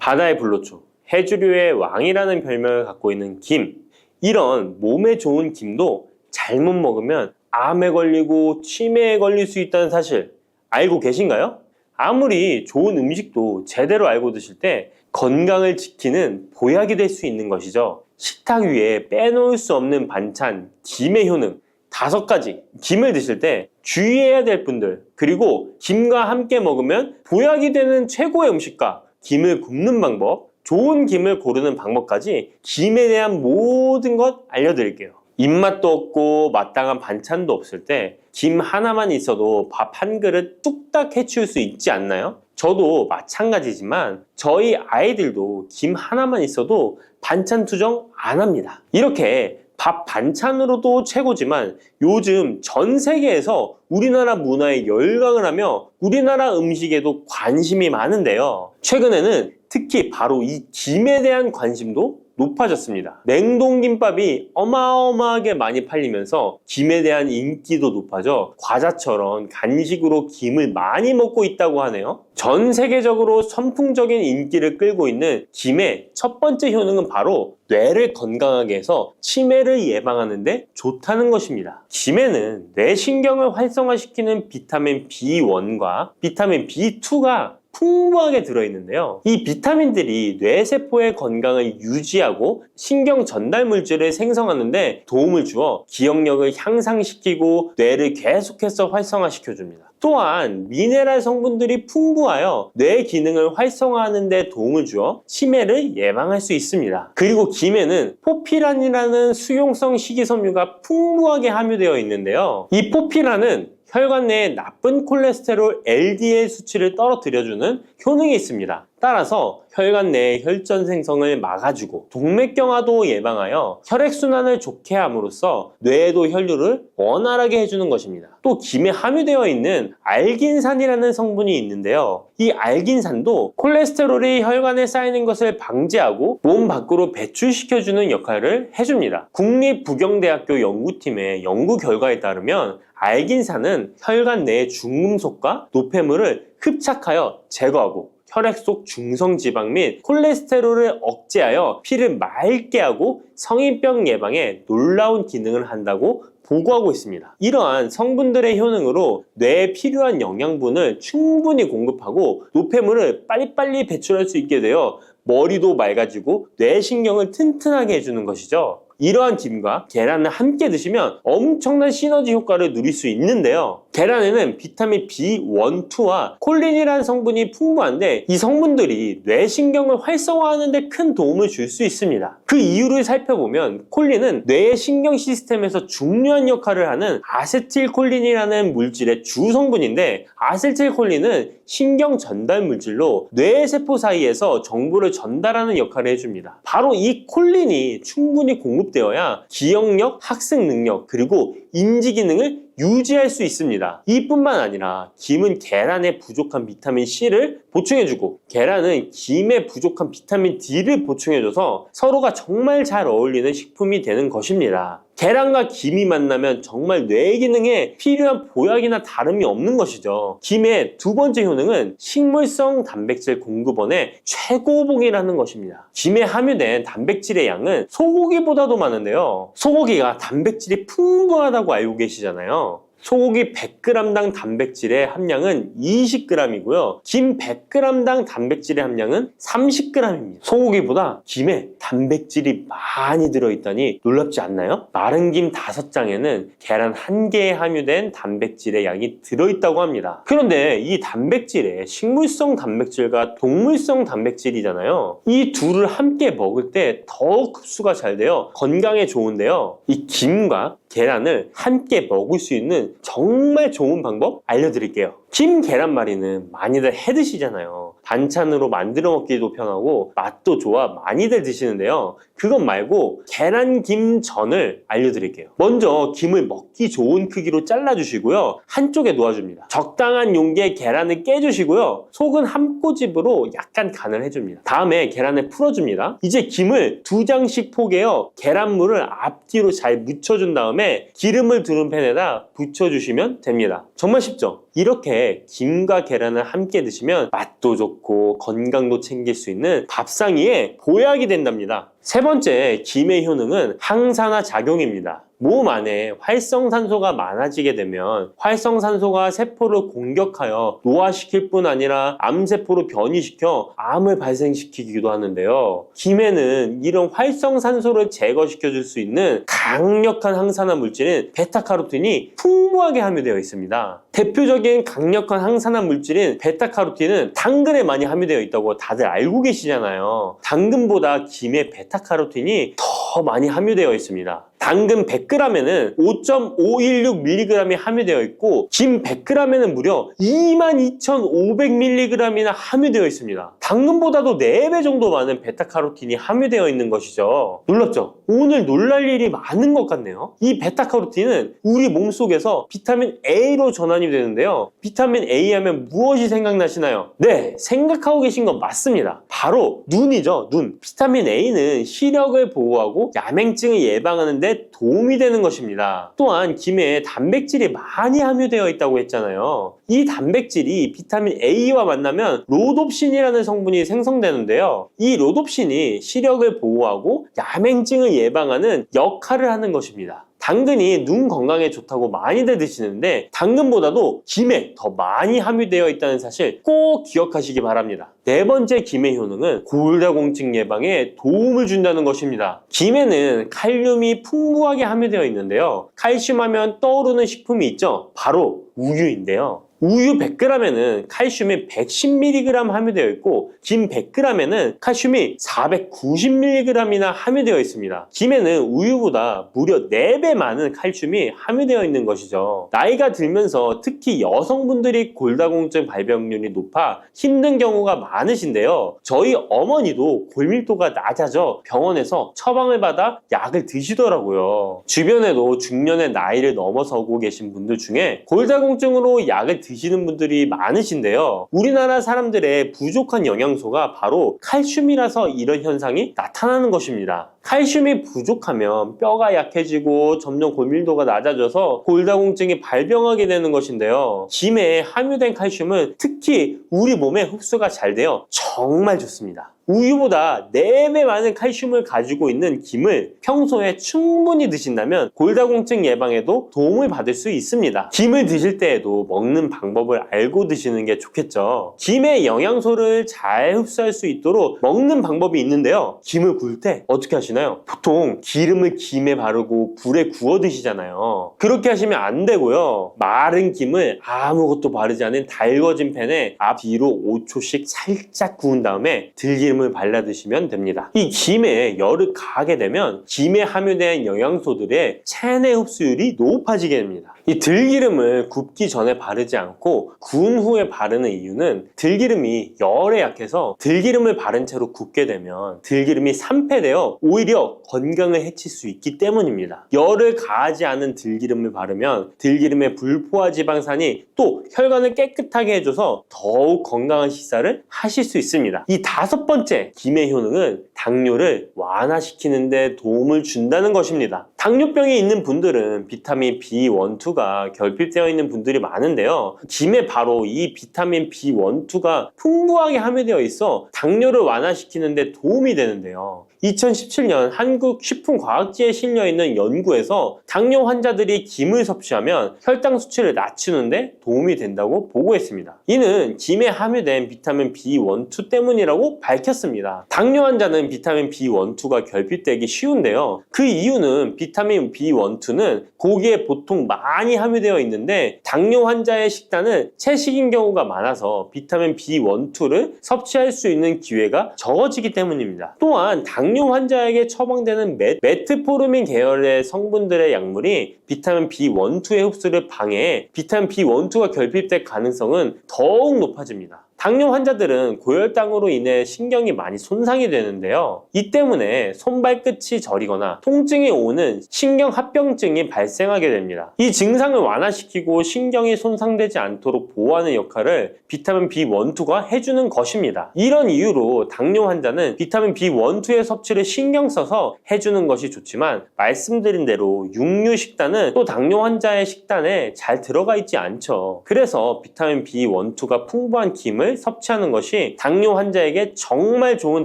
바다의 불로초, 해조류의 왕이라는 별명을 갖고 있는 김. 이런 몸에 좋은 김도 잘못 먹으면 암에 걸리고 치매에 걸릴 수 있다는 사실 알고 계신가요? 아무리 좋은 음식도 제대로 알고 드실 때 건강을 지키는 보약이 될 수 있는 것이죠. 식탁 위에 빼놓을 수 없는 반찬, 김의 효능 5가지. 김을 드실 때 주의해야 될 분들, 그리고 김과 함께 먹으면 보약이 되는 최고의 음식과 김을 굽는 방법, 좋은 김을 고르는 방법까지 김에 대한 모든 것 알려드릴게요. 입맛도 없고 마땅한 반찬도 없을 때 김 하나만 있어도 밥 한 그릇 뚝딱 해치울 수 있지 않나요? 저도 마찬가지지만 저희 아이들도 김 하나만 있어도 반찬 투정 안 합니다. 이렇게 밥 반찬으로도 최고지만 요즘 전 세계에서 우리나라 문화에 열광을 하며 우리나라 음식에도 관심이 많은데요. 최근에는 특히 바로 이 김에 대한 관심도 높아졌습니다. 냉동김밥이 어마어마하게 많이 팔리면서 김에 대한 인기도 높아져 과자처럼 간식으로 김을 많이 먹고 있다고 하네요. 전 세계적으로 선풍적인 인기를 끌고 있는 김의 첫 번째 효능은 바로 뇌를 건강하게 해서 치매를 예방하는 데 좋다는 것입니다. 김에는 뇌신경을 활성화시키는 비타민 B1과 비타민 B2가 풍부하게 들어있는데요. 이 비타민들이 뇌세포의 건강을 유지하고 신경 전달 물질을 생성하는 데 도움을 주어 기억력을 향상시키고 뇌를 계속해서 활성화시켜줍니다. 또한 미네랄 성분들이 풍부하여 뇌 기능을 활성화하는 데 도움을 주어 치매를 예방할 수 있습니다. 그리고 김에는 포피란이라는 수용성 식이섬유가 풍부하게 함유되어 있는데요. 이 포피란은 혈관 내에 나쁜 콜레스테롤 LDL 수치를 떨어뜨려주는 효능이 있습니다. 따라서 혈관 내의 혈전 생성을 막아주고 동맥경화도 예방하여 혈액순환을 좋게 함으로써 뇌에도 혈류를 원활하게 해주는 것입니다. 또 김에 함유되어 있는 알긴산이라는 성분이 있는데요. 이 알긴산도 콜레스테롤이 혈관에 쌓이는 것을 방지하고 몸 밖으로 배출시켜주는 역할을 해줍니다. 국립부경대학교 연구팀의 연구 결과에 따르면 알긴산은 혈관 내의 중금속과 노폐물을 흡착하여 제거하고 혈액 속 중성지방 및 콜레스테롤을 억제하여 피를 맑게 하고 성인병 예방에 놀라운 기능을 한다고 보고하고 있습니다. 이러한 성분들의 효능으로 뇌에 필요한 영양분을 충분히 공급하고 노폐물을 빨리빨리 배출할 수 있게 되어 머리도 맑아지고 뇌신경을 튼튼하게 해주는 것이죠. 이러한 김과 계란을 함께 드시면 엄청난 시너지 효과를 누릴 수 있는데요. 계란에는 비타민 B1, 2와 콜린이라는 성분이 풍부한데 이 성분들이 뇌신경을 활성화하는 데 큰 도움을 줄 수 있습니다. 그 이유를 살펴보면 콜린은 뇌의 신경 시스템에서 중요한 역할을 하는 아세틸콜린이라는 물질의 주 성분인데 아세틸콜린은 신경 전달 물질로 뇌세포 사이에서 정보를 전달하는 역할을 해줍니다. 바로 이 콜린이 충분히 공급되어야 기억력, 학습 능력, 그리고 인지 기능을 유지할 수 있습니다. 이뿐만 아니라 김은 계란에 부족한 비타민 C를 보충해주고 계란은 김에 부족한 비타민 D를 보충해줘서 서로가 정말 잘 어울리는 식품이 되는 것입니다. 계란과 김이 만나면 정말 뇌 기능에 필요한 보약이나 다름이 없는 것이죠. 김의 두 번째 효능은 식물성 단백질 공급원의 최고봉이라는 것입니다. 김에 함유된 단백질의 양은 소고기보다도 많은데요. 소고기가 단백질이 풍부하다고 알고 계시잖아요. 소고기 100g당 단백질의 함량은 20g이고요. 김 100g당 단백질의 함량은 30g입니다. 소고기보다 김에 단백질이 많이 들어있다니 놀랍지 않나요? 마른 김 5장에는 계란 1개에 함유된 단백질의 양이 들어있다고 합니다. 그런데 이 단백질에 식물성 단백질과 동물성 단백질이잖아요. 이 둘을 함께 먹을 때 더욱 흡수가 잘 되어 건강에 좋은데요. 이 김과 계란을 함께 먹을 수 있는 정말 좋은 방법 알려드릴게요. 김 계란말이는 많이들 해 드시잖아요. 반찬으로 만들어 먹기도 편하고 맛도 좋아 많이들 드시는데요. 그것 말고 계란김전을 알려드릴게요. 먼저 김을 먹기 좋은 크기로 잘라주시고요. 한쪽에 놓아줍니다. 적당한 용기에 계란을 깨주시고요. 속은 한 꼬집으로 약간 간을 해줍니다. 다음에 계란을 풀어줍니다. 이제 김을 2장씩 포개어 계란물을 앞뒤로 잘 묻혀준 다음에 기름을 두른 팬에다 부쳐 묻혀주시면 됩니다. 정말 쉽죠? 이렇게 김과 계란을 함께 드시면 맛도 좋고 건강도 챙길 수 있는 밥상위에 보약이 된답니다. 세 번째, 김의 효능은 항산화 작용입니다. 몸 안에 활성산소가 많아지게 되면 활성산소가 세포를 공격하여 노화시킬 뿐 아니라 암세포로 변이시켜 암을 발생시키기도 하는데요. 김에는 이런 활성산소를 제거시켜 줄 수 있는 강력한 항산화 물질인 베타카로틴이 풍부하게 함유되어 있습니다. 대표적인 강력한 항산화 물질인 베타카로틴은 당근에 많이 함유되어 있다고 다들 알고 계시잖아요. 당근보다 김에 베타카로틴이 더 많이 함유되어 있습니다. 당근 100g에는 5.516mg이 함유되어 있고 김 100g에는 무려 22,500mg이나 함유되어 있습니다. 당근보다도 4배 정도 많은 베타카로틴이 함유되어 있는 것이죠. 놀랍죠? 오늘 놀랄 일이 많은 것 같네요. 이 베타카로틴은 우리 몸속에서 비타민 A로 전환이 되는데요. 비타민 A 하면 무엇이 생각나시나요? 네, 생각하고 계신 건 맞습니다. 바로 눈이죠, 눈. 비타민 A는 시력을 보호하고 야맹증을 예방하는 데 도움이 되는 것입니다. 또한 김에 단백질이 많이 함유되어 있다고 했잖아요. 이 단백질이 비타민 A와 만나면 로놉신이라는 성분이 생성되는데요. 이 로놉신이 시력을 보호하고 야맹증을 예방하는 역할을 하는 것입니다. 당근이 눈 건강에 좋다고 많이들 드시는데 당근보다도 김에 더 많이 함유되어 있다는 사실 꼭 기억하시기 바랍니다. 네 번째 김의 효능은 골다공증 예방에 도움을 준다는 것입니다. 김에는 칼륨이 풍부하게 함유되어 있는데요. 칼슘 하면 떠오르는 식품이 있죠. 바로 우유인데요. 우유 100g에는 칼슘이 110mg 함유되어 있고 김 100g에는 칼슘이 490mg이나 함유되어 있습니다. 김에는 우유보다 무려 4배 많은 칼슘이 함유되어 있는 것이죠. 나이가 들면서 특히 여성분들이 골다공증 발병률이 높아 힘든 경우가 많으신데요. 저희 어머니도 골밀도가 낮아져 병원에서 처방을 받아 약을 드시더라고요. 주변에도 중년의 나이를 넘어서고 계신 분들 중에 골다공증으로 약을 드시는 분들이 많으신데요. 우리나라 사람들의 부족한 영양소가 바로 칼슘이라서 이런 현상이 나타나는 것입니다. 칼슘이 부족하면 뼈가 약해지고 점점 골밀도가 낮아져서 골다공증이 발병하게 되는 것인데요. 김에 함유된 칼슘은 특히 우리 몸에 흡수가 잘 되어 정말 좋습니다. 우유보다 4배 많은 칼슘을 가지고 있는 김을 평소에 충분히 드신다면 골다공증 예방에도 도움을 받을 수 있습니다. 김을 드실 때에도 먹는 방법을 알고 드시는 게 좋겠죠. 김의 영양소를 잘 흡수할 수 있도록 먹는 방법이 있는데요. 김을 구울 때 어떻게 하시나요? 보통 기름을 김에 바르고 불에 구워 드시잖아요. 그렇게 하시면 안 되고요. 마른 김을 아무것도 바르지 않은 달궈진 팬에 앞뒤로 5초씩 살짝 구운 다음에 들기름을 발라 드시면 됩니다. 이 김에 열을 가하게 되면 김에 함유된 영양소들의 체내 흡수율이 높아지게 됩니다. 이 들기름을 굽기 전에 바르지 않고 구운 후에 바르는 이유는 들기름이 열에 약해서 들기름을 바른 채로 굽게 되면 들기름이 산패되어 오히려 건강을 해칠 수 있기 때문입니다. 열을 가하지 않은 들기름을 바르면 들기름의 불포화 지방산이 또 혈관을 깨끗하게 해줘서 더욱 건강한 식사를 하실 수 있습니다. 이 5번째 김의 효능은 당뇨를 완화시키는 데 도움을 준다는 것입니다. 당뇨병이 있는 분들은 비타민 B1, 2가 결핍되어 있는 분들이 많은데요. 김에 바로 이 비타민 B1, 2가 풍부하게 함유되어 있어 당뇨를 완화시키는 데 도움이 되는데요. 2017년 한국식품과학지에 실려있는 연구에서 당뇨 환자들이 김을 섭취하면 혈당 수치를 낮추는데 도움이 된다고 보고했습니다. 이는 김에 함유된 비타민 B1, 2 때문이라고 밝혔습니다. 당뇨 환자는 비타민 B1, 2가 결핍되기 쉬운데요. 그 이유는 비타민 B1, 2는 고기에 보통 많이 함유되어 있는데 당뇨 환자의 식단은 채식인 경우가 많아서 비타민 B1, 2를 섭취할 수 있는 기회가 적어지기 때문입니다. 또한 당뇨 환자에게 처방되는 메트포르민 계열의 성분들의 약물이 비타민 B1, 2의 흡수를 방해해 비타민 B1, 2가 결핍될 가능성은 더욱 높아집니다. 당뇨 환자들은 고혈당으로 인해 신경이 많이 손상이 되는데요. 이 때문에 손발끝이 저리거나 통증이 오는 신경합병증이 발생하게 됩니다. 이 증상을 완화시키고 신경이 손상되지 않도록 보호하는 역할을 비타민 B1, 2가 해주는 것입니다. 이런 이유로 당뇨 환자는 비타민 B1, 2의 섭취를 신경 써서 해주는 것이 좋지만 말씀드린 대로 육류 식단은 또 당뇨 환자의 식단에 잘 들어가 있지 않죠. 그래서 비타민 B1, 2가 풍부한 김을 섭취하는 것이 당뇨 환자에게 정말 좋은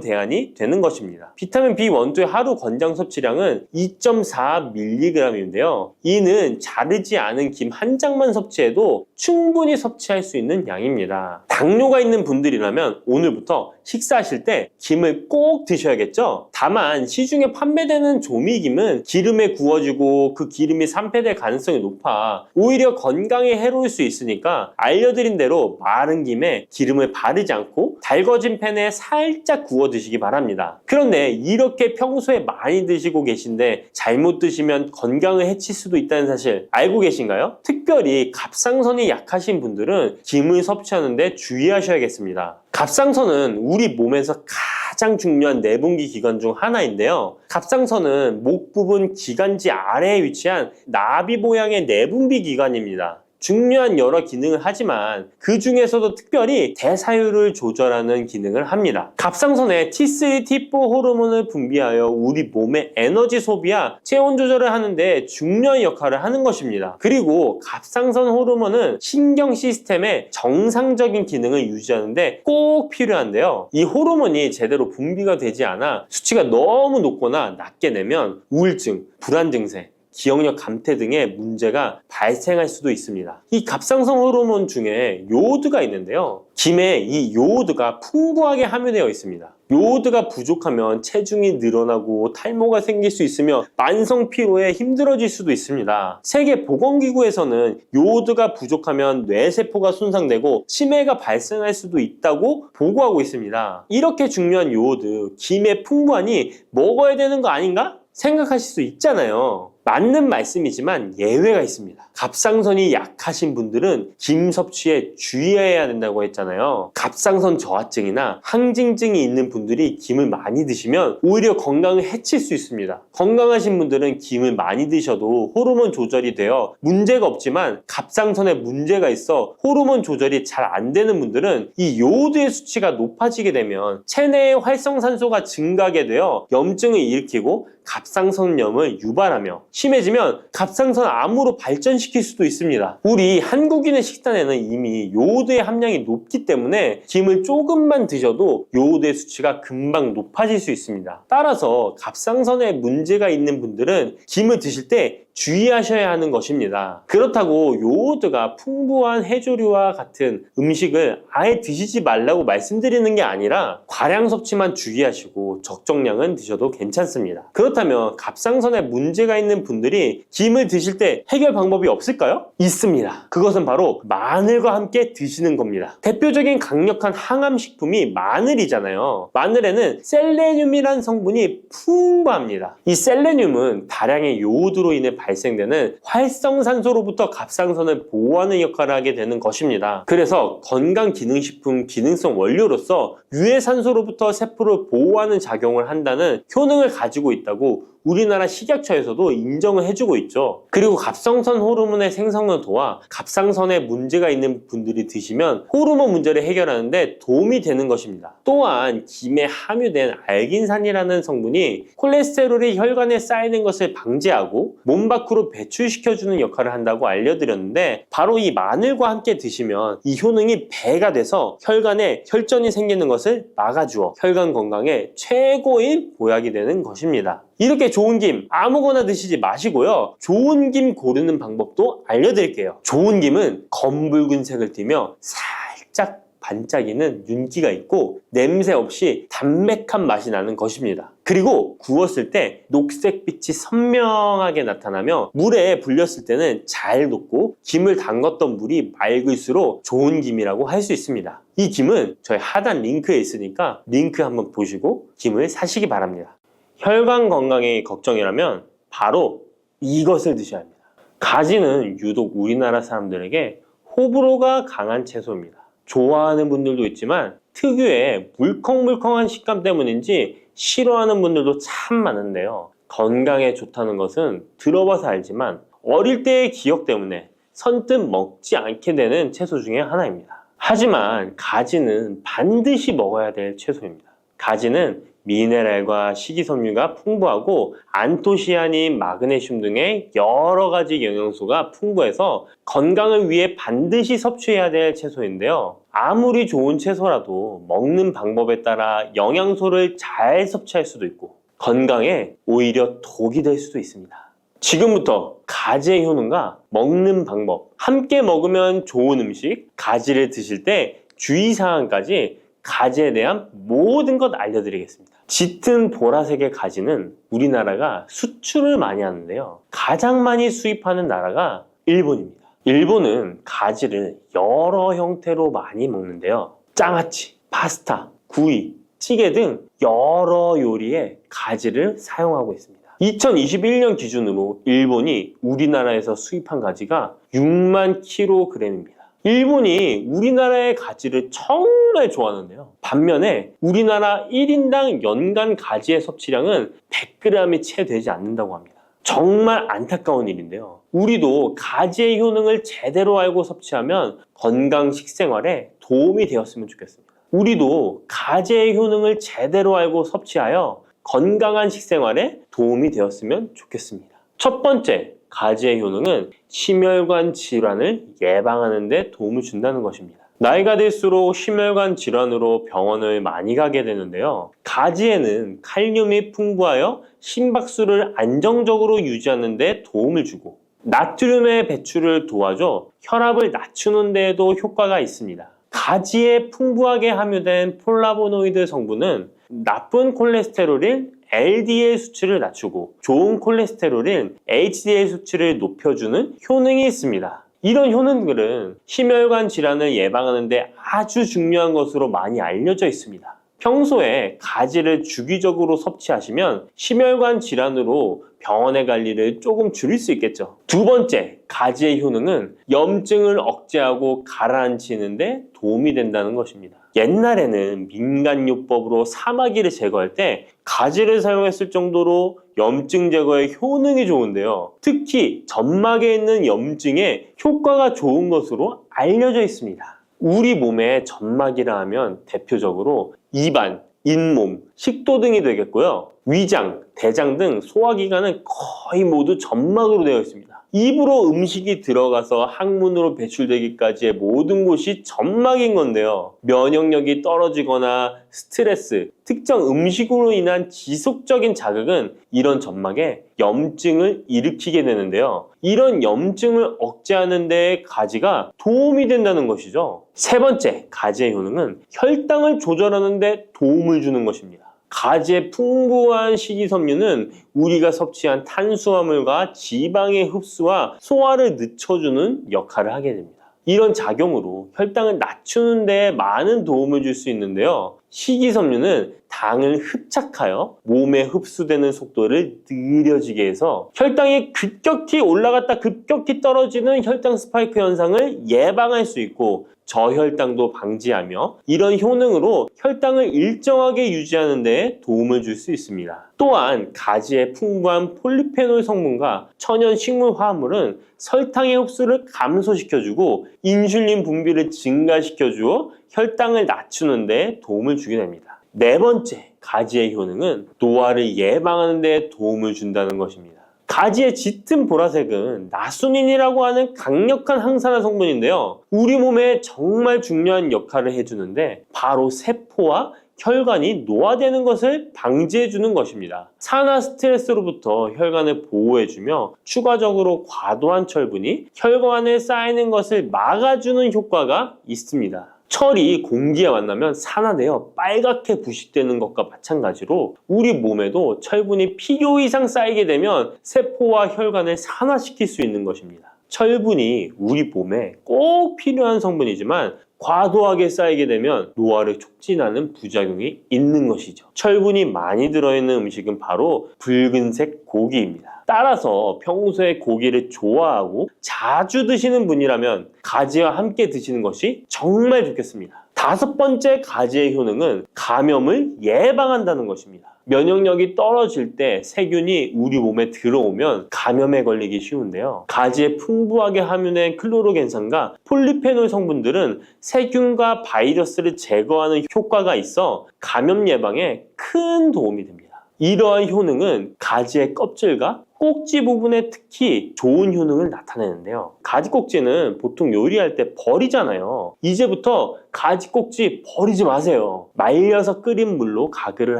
대안이 되는 것입니다. 비타민 B1, 2의 하루 권장 섭취량은 2.4mg인데요. 이는 자르지 않은 김 한 장만 섭취해도 충분히 섭취할 수 있는 양입니다. 당뇨가 있는 분들이라면 오늘부터 식사하실 때 김을 꼭 드셔야겠죠? 다만 시중에 판매되는 조미김은 기름에 구워지고 그 기름이 산패될 가능성이 높아 오히려 건강에 해로울 수 있으니까 알려드린 대로 마른 김에 기름을 바르지 않고 달궈진 팬에 살짝 구워 드시기 바랍니다. 그런데 이렇게 평소에 많이 드시고 계신데 잘못 드시면 건강을 해칠 수도 있다는 사실 알고 계신가요? 특별히 갑상선이 약하신 분들은 김을 섭취하는데 주의하셔야겠습니다. 갑상선은 우리 몸에서 가장 중요한 내분기 기관 중 하나인데요. 갑상선은 목 부분 기관지 아래에 위치한 나비 모양의 내분비 기관입니다. 중요한 여러 기능을 하지만 그 중에서도 특별히 대사율을 조절하는 기능을 합니다. 갑상선에 T3, T4 호르몬을 분비하여 우리 몸의 에너지 소비와 체온 조절을 하는데 중요한 역할을 하는 것입니다. 그리고 갑상선 호르몬은 신경 시스템의 정상적인 기능을 유지하는데 꼭 필요한데요. 이 호르몬이 제대로 분비가 되지 않아 수치가 너무 높거나 낮게 되면 우울증, 불안 증세, 기억력 감퇴 등의 문제가 발생할 수도 있습니다. 이 갑상선 호르몬 중에 요오드가 있는데요. 김에 이 요오드가 풍부하게 함유되어 있습니다. 요오드가 부족하면 체중이 늘어나고 탈모가 생길 수 있으며 만성 피로에 힘들어질 수도 있습니다. 세계보건기구에서는 요오드가 부족하면 뇌세포가 손상되고 치매가 발생할 수도 있다고 보고하고 있습니다. 이렇게 중요한 요오드, 김에 풍부하니 먹어야 되는 거 아닌가? 생각하실 수 있잖아요. 맞는 말씀이지만 예외가 있습니다. 갑상선이 약하신 분들은 김 섭취에 주의해야 된다고 했잖아요. 갑상선 저하증이나 항진증이 있는 분들이 김을 많이 드시면 오히려 건강을 해칠 수 있습니다. 건강하신 분들은 김을 많이 드셔도 호르몬 조절이 되어 문제가 없지만 갑상선에 문제가 있어 호르몬 조절이 잘 안 되는 분들은 이 요오드의 수치가 높아지게 되면 체내의 활성산소가 증가하게 되어 염증을 일으키고 갑상선염을 유발하며 심해지면 갑상선 암으로 발전시킬 수도 있습니다. 우리 한국인의 식단에는 이미 요오드의 함량이 높기 때문에 김을 조금만 드셔도 요오드의 수치가 금방 높아질 수 있습니다. 따라서 갑상선에 문제가 있는 분들은 김을 드실 때 주의하셔야 하는 것입니다. 그렇다고 요오드가 풍부한 해조류와 같은 음식을 아예 드시지 말라고 말씀드리는 게 아니라 과량 섭취만 주의하시고 적정량은 드셔도 괜찮습니다. 그렇다면 갑상선에 문제가 있는 분들이 김을 드실 때 해결 방법이 없을까요? 있습니다. 그것은 바로 마늘과 함께 드시는 겁니다. 대표적인 강력한 항암식품이 마늘이잖아요. 마늘에는 셀레늄이라는 성분이 풍부합니다. 이 셀레늄은 다량의 요오드로 인해 발생되는 활성산소로부터 갑상선을 보호하는 역할을 하게 되는 것입니다. 그래서 건강기능식품 기능성 원료로서 유해산소로부터 세포를 보호하는 작용을 한다는 효능을 가지고 있다고 우리나라 식약처에서도 인정을 해주고 있죠. 그리고 갑상선 호르몬의 생성을 도와 갑상선에 문제가 있는 분들이 드시면 호르몬 문제를 해결하는데 도움이 되는 것입니다. 또한 김에 함유된 알긴산이라는 성분이 콜레스테롤이 혈관에 쌓이는 것을 방지하고 몸 밖으로 배출시켜주는 역할을 한다고 알려드렸는데 바로 이 마늘과 함께 드시면 이 효능이 배가 돼서 혈관에 혈전이 생기는 것을 막아주어 혈관 건강에 최고의 보약이 되는 것입니다. 이렇게 좋은 김 아무거나 드시지 마시고요. 좋은 김 고르는 방법도 알려드릴게요. 좋은 김은 검붉은색을 띠며 살짝 반짝이는 윤기가 있고 냄새 없이 담백한 맛이 나는 것입니다. 그리고 구웠을 때 녹색빛이 선명하게 나타나며 물에 불렸을 때는 잘 녹고 김을 담궜던 물이 맑을수록 좋은 김이라고 할 수 있습니다. 이 김은 저희 하단 링크에 있으니까 링크 한번 보시고 김을 사시기 바랍니다. 혈관 건강이 걱정이라면 바로 이것을 드셔야 합니다. 가지는 유독 우리나라 사람들에게 호불호가 강한 채소입니다. 좋아하는 분들도 있지만 특유의 물컹물컹한 식감 때문인지 싫어하는 분들도 참 많은데요. 건강에 좋다는 것은 들어봐서 알지만 어릴 때의 기억 때문에 선뜻 먹지 않게 되는 채소 중에 하나입니다. 하지만 가지는 반드시 먹어야 될 채소입니다. 가지는 미네랄과 식이섬유가 풍부하고 안토시아닌, 마그네슘 등의 여러 가지 영양소가 풍부해서 건강을 위해 반드시 섭취해야 될 채소인데요. 아무리 좋은 채소라도 먹는 방법에 따라 영양소를 잘 섭취할 수도 있고 건강에 오히려 독이 될 수도 있습니다. 지금부터 가지의 효능과 먹는 방법, 함께 먹으면 좋은 음식, 가지를 드실 때 주의사항까지 가지에 대한 모든 것 알려드리겠습니다. 짙은 보라색의 가지는 우리나라가 수출을 많이 하는데요. 가장 많이 수입하는 나라가 일본입니다. 일본은 가지를 여러 형태로 많이 먹는데요. 장아찌, 파스타, 구이, 찌개 등 여러 요리에 가지를 사용하고 있습니다. 2021년 기준으로 일본이 우리나라에서 수입한 가지가 6만 kg입니다. 일본이 우리나라의 가지를 정말 좋아하는데요. 반면에 우리나라 1인당 연간 가지의 섭취량은 100g이 채 되지 않는다고 합니다. 정말 안타까운 일인데요. 우리도 가지의 효능을 제대로 알고 섭취하면 건강 식생활에 도움이 되었으면 좋겠습니다. 우리도 가지의 효능을 제대로 알고 섭취하여 건강한 식생활에 도움이 되었으면 좋겠습니다. 첫 번째, 가지의 효능은 심혈관 질환을 예방하는 데 도움을 준다는 것입니다. 나이가 들수록 심혈관 질환으로 병원을 많이 가게 되는데요. 가지에는 칼륨이 풍부하여 심박수를 안정적으로 유지하는 데 도움을 주고 나트륨의 배출을 도와줘 혈압을 낮추는 데에도 효과가 있습니다. 가지에 풍부하게 함유된 폴라보노이드 성분은 나쁜 콜레스테롤인 LDL 수치를 낮추고 좋은 콜레스테롤인 HDL 수치를 높여주는 효능이 있습니다. 이런 효능들은 심혈관 질환을 예방하는 데 아주 중요한 것으로 많이 알려져 있습니다. 평소에 가지를 주기적으로 섭취하시면 심혈관 질환으로 병원에 갈 일을 조금 줄일 수 있겠죠. 두 번째, 가지의 효능은 염증을 억제하고 가라앉히는 데 도움이 된다는 것입니다. 옛날에는 민간요법으로 사마귀를 제거할 때 가지를 사용했을 정도로 염증 제거에 효능이 좋은데요. 특히 점막에 있는 염증에 효과가 좋은 것으로 알려져 있습니다. 우리 몸에 점막이라 하면 대표적으로 입안, 잇몸, 식도 등이 되겠고요. 위장, 대장 등 소화기관은 거의 모두 점막으로 되어 있습니다. 입으로 음식이 들어가서 항문으로 배출되기까지의 모든 곳이 점막인 건데요. 면역력이 떨어지거나 스트레스, 특정 음식으로 인한 지속적인 자극은 이런 점막에 염증을 일으키게 되는데요. 이런 염증을 억제하는 데 가지가 도움이 된다는 것이죠. 세 번째, 가지의 효능은 혈당을 조절하는 데 도움을 주는 것입니다. 가지의 풍부한 식이섬유는 우리가 섭취한 탄수화물과 지방의 흡수와 소화를 늦춰주는 역할을 하게 됩니다. 이런 작용으로 혈당을 낮추는 데 많은 도움을 줄 수 있는데요. 식이섬유는 당을 흡착하여 몸에 흡수되는 속도를 느려지게 해서 혈당이 급격히 올라갔다 급격히 떨어지는 혈당 스파이크 현상을 예방할 수 있고 저혈당도 방지하며 이런 효능으로 혈당을 일정하게 유지하는 데 도움을 줄 수 있습니다. 또한 가지의 풍부한 폴리페놀 성분과 천연 식물 화합물은 설탕의 흡수를 감소시켜주고 인슐린 분비를 증가시켜주어 혈당을 낮추는 데 도움을 주게 됩니다. 네 번째, 가지의 효능은 노화를 예방하는 데 도움을 준다는 것입니다. 가지의 짙은 보라색은 나수닌이라고 하는 강력한 항산화 성분인데요. 우리 몸에 정말 중요한 역할을 해주는데 바로 세포와 혈관이 노화되는 것을 방지해주는 것입니다. 산화 스트레스로부터 혈관을 보호해주며 추가적으로 과도한 철분이 혈관에 쌓이는 것을 막아주는 효과가 있습니다. 철이 공기에 만나면 산화되어 빨갛게 부식되는 것과 마찬가지로 우리 몸에도 철분이 필요 이상 쌓이게 되면 세포와 혈관을 산화시킬 수 있는 것입니다. 철분이 우리 몸에 꼭 필요한 성분이지만 과도하게 쌓이게 되면 노화를 촉진하는 부작용이 있는 것이죠. 철분이 많이 들어있는 음식은 바로 붉은색 고기입니다. 따라서 평소에 고기를 좋아하고 자주 드시는 분이라면 가지와 함께 드시는 것이 정말 좋겠습니다. 5번째 가지의 효능은 감염을 예방한다는 것입니다. 면역력이 떨어질 때 세균이 우리 몸에 들어오면 감염에 걸리기 쉬운데요. 가지에 풍부하게 함유된 클로로겐산과 폴리페놀 성분들은 세균과 바이러스를 제거하는 효과가 있어 감염 예방에 큰 도움이 됩니다. 이러한 효능은 가지의 껍질과 꼭지 부분에 특히 좋은 효능을 나타내는데요. 가지 꼭지는 보통 요리할 때 버리잖아요. 이제부터 가지 꼭지 버리지 마세요. 말려서 끓인 물로 가글을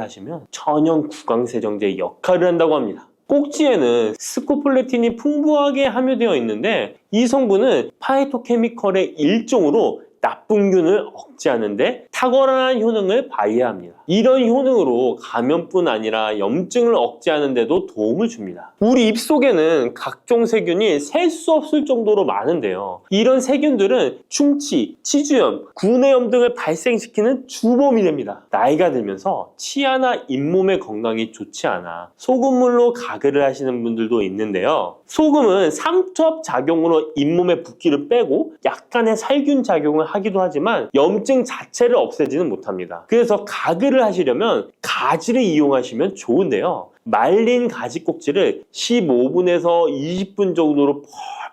하시면 천연 구강세정제 역할을 한다고 합니다. 꼭지에는 스코폴레틴이 풍부하게 함유되어 있는데 이 성분은 파이토케미컬의 일종으로 나쁜 균을 억제하는 데 탁월한 효능을 발휘합니다. 이런 효능으로 감염뿐 아니라 염증을 억제하는 데도 도움을 줍니다. 우리 입속에는 각종 세균이 셀 수 없을 정도로 많은데요. 이런 세균들은 충치, 치주염, 구내염 등을 발생시키는 주범이 됩니다. 나이가 들면서 치아나 잇몸의 건강이 좋지 않아 소금물로 가글을 하시는 분들도 있는데요. 소금은 삼투압 작용으로 잇몸의 붓기를 빼고 약간의 살균 작용을 하기도 하지만 염증 자체를 없애지는 못합니다. 그래서 가글을 하시려면 가지를 이용하시면 좋은데요. 말린 가지 꼭지를 15분에서 20분 정도로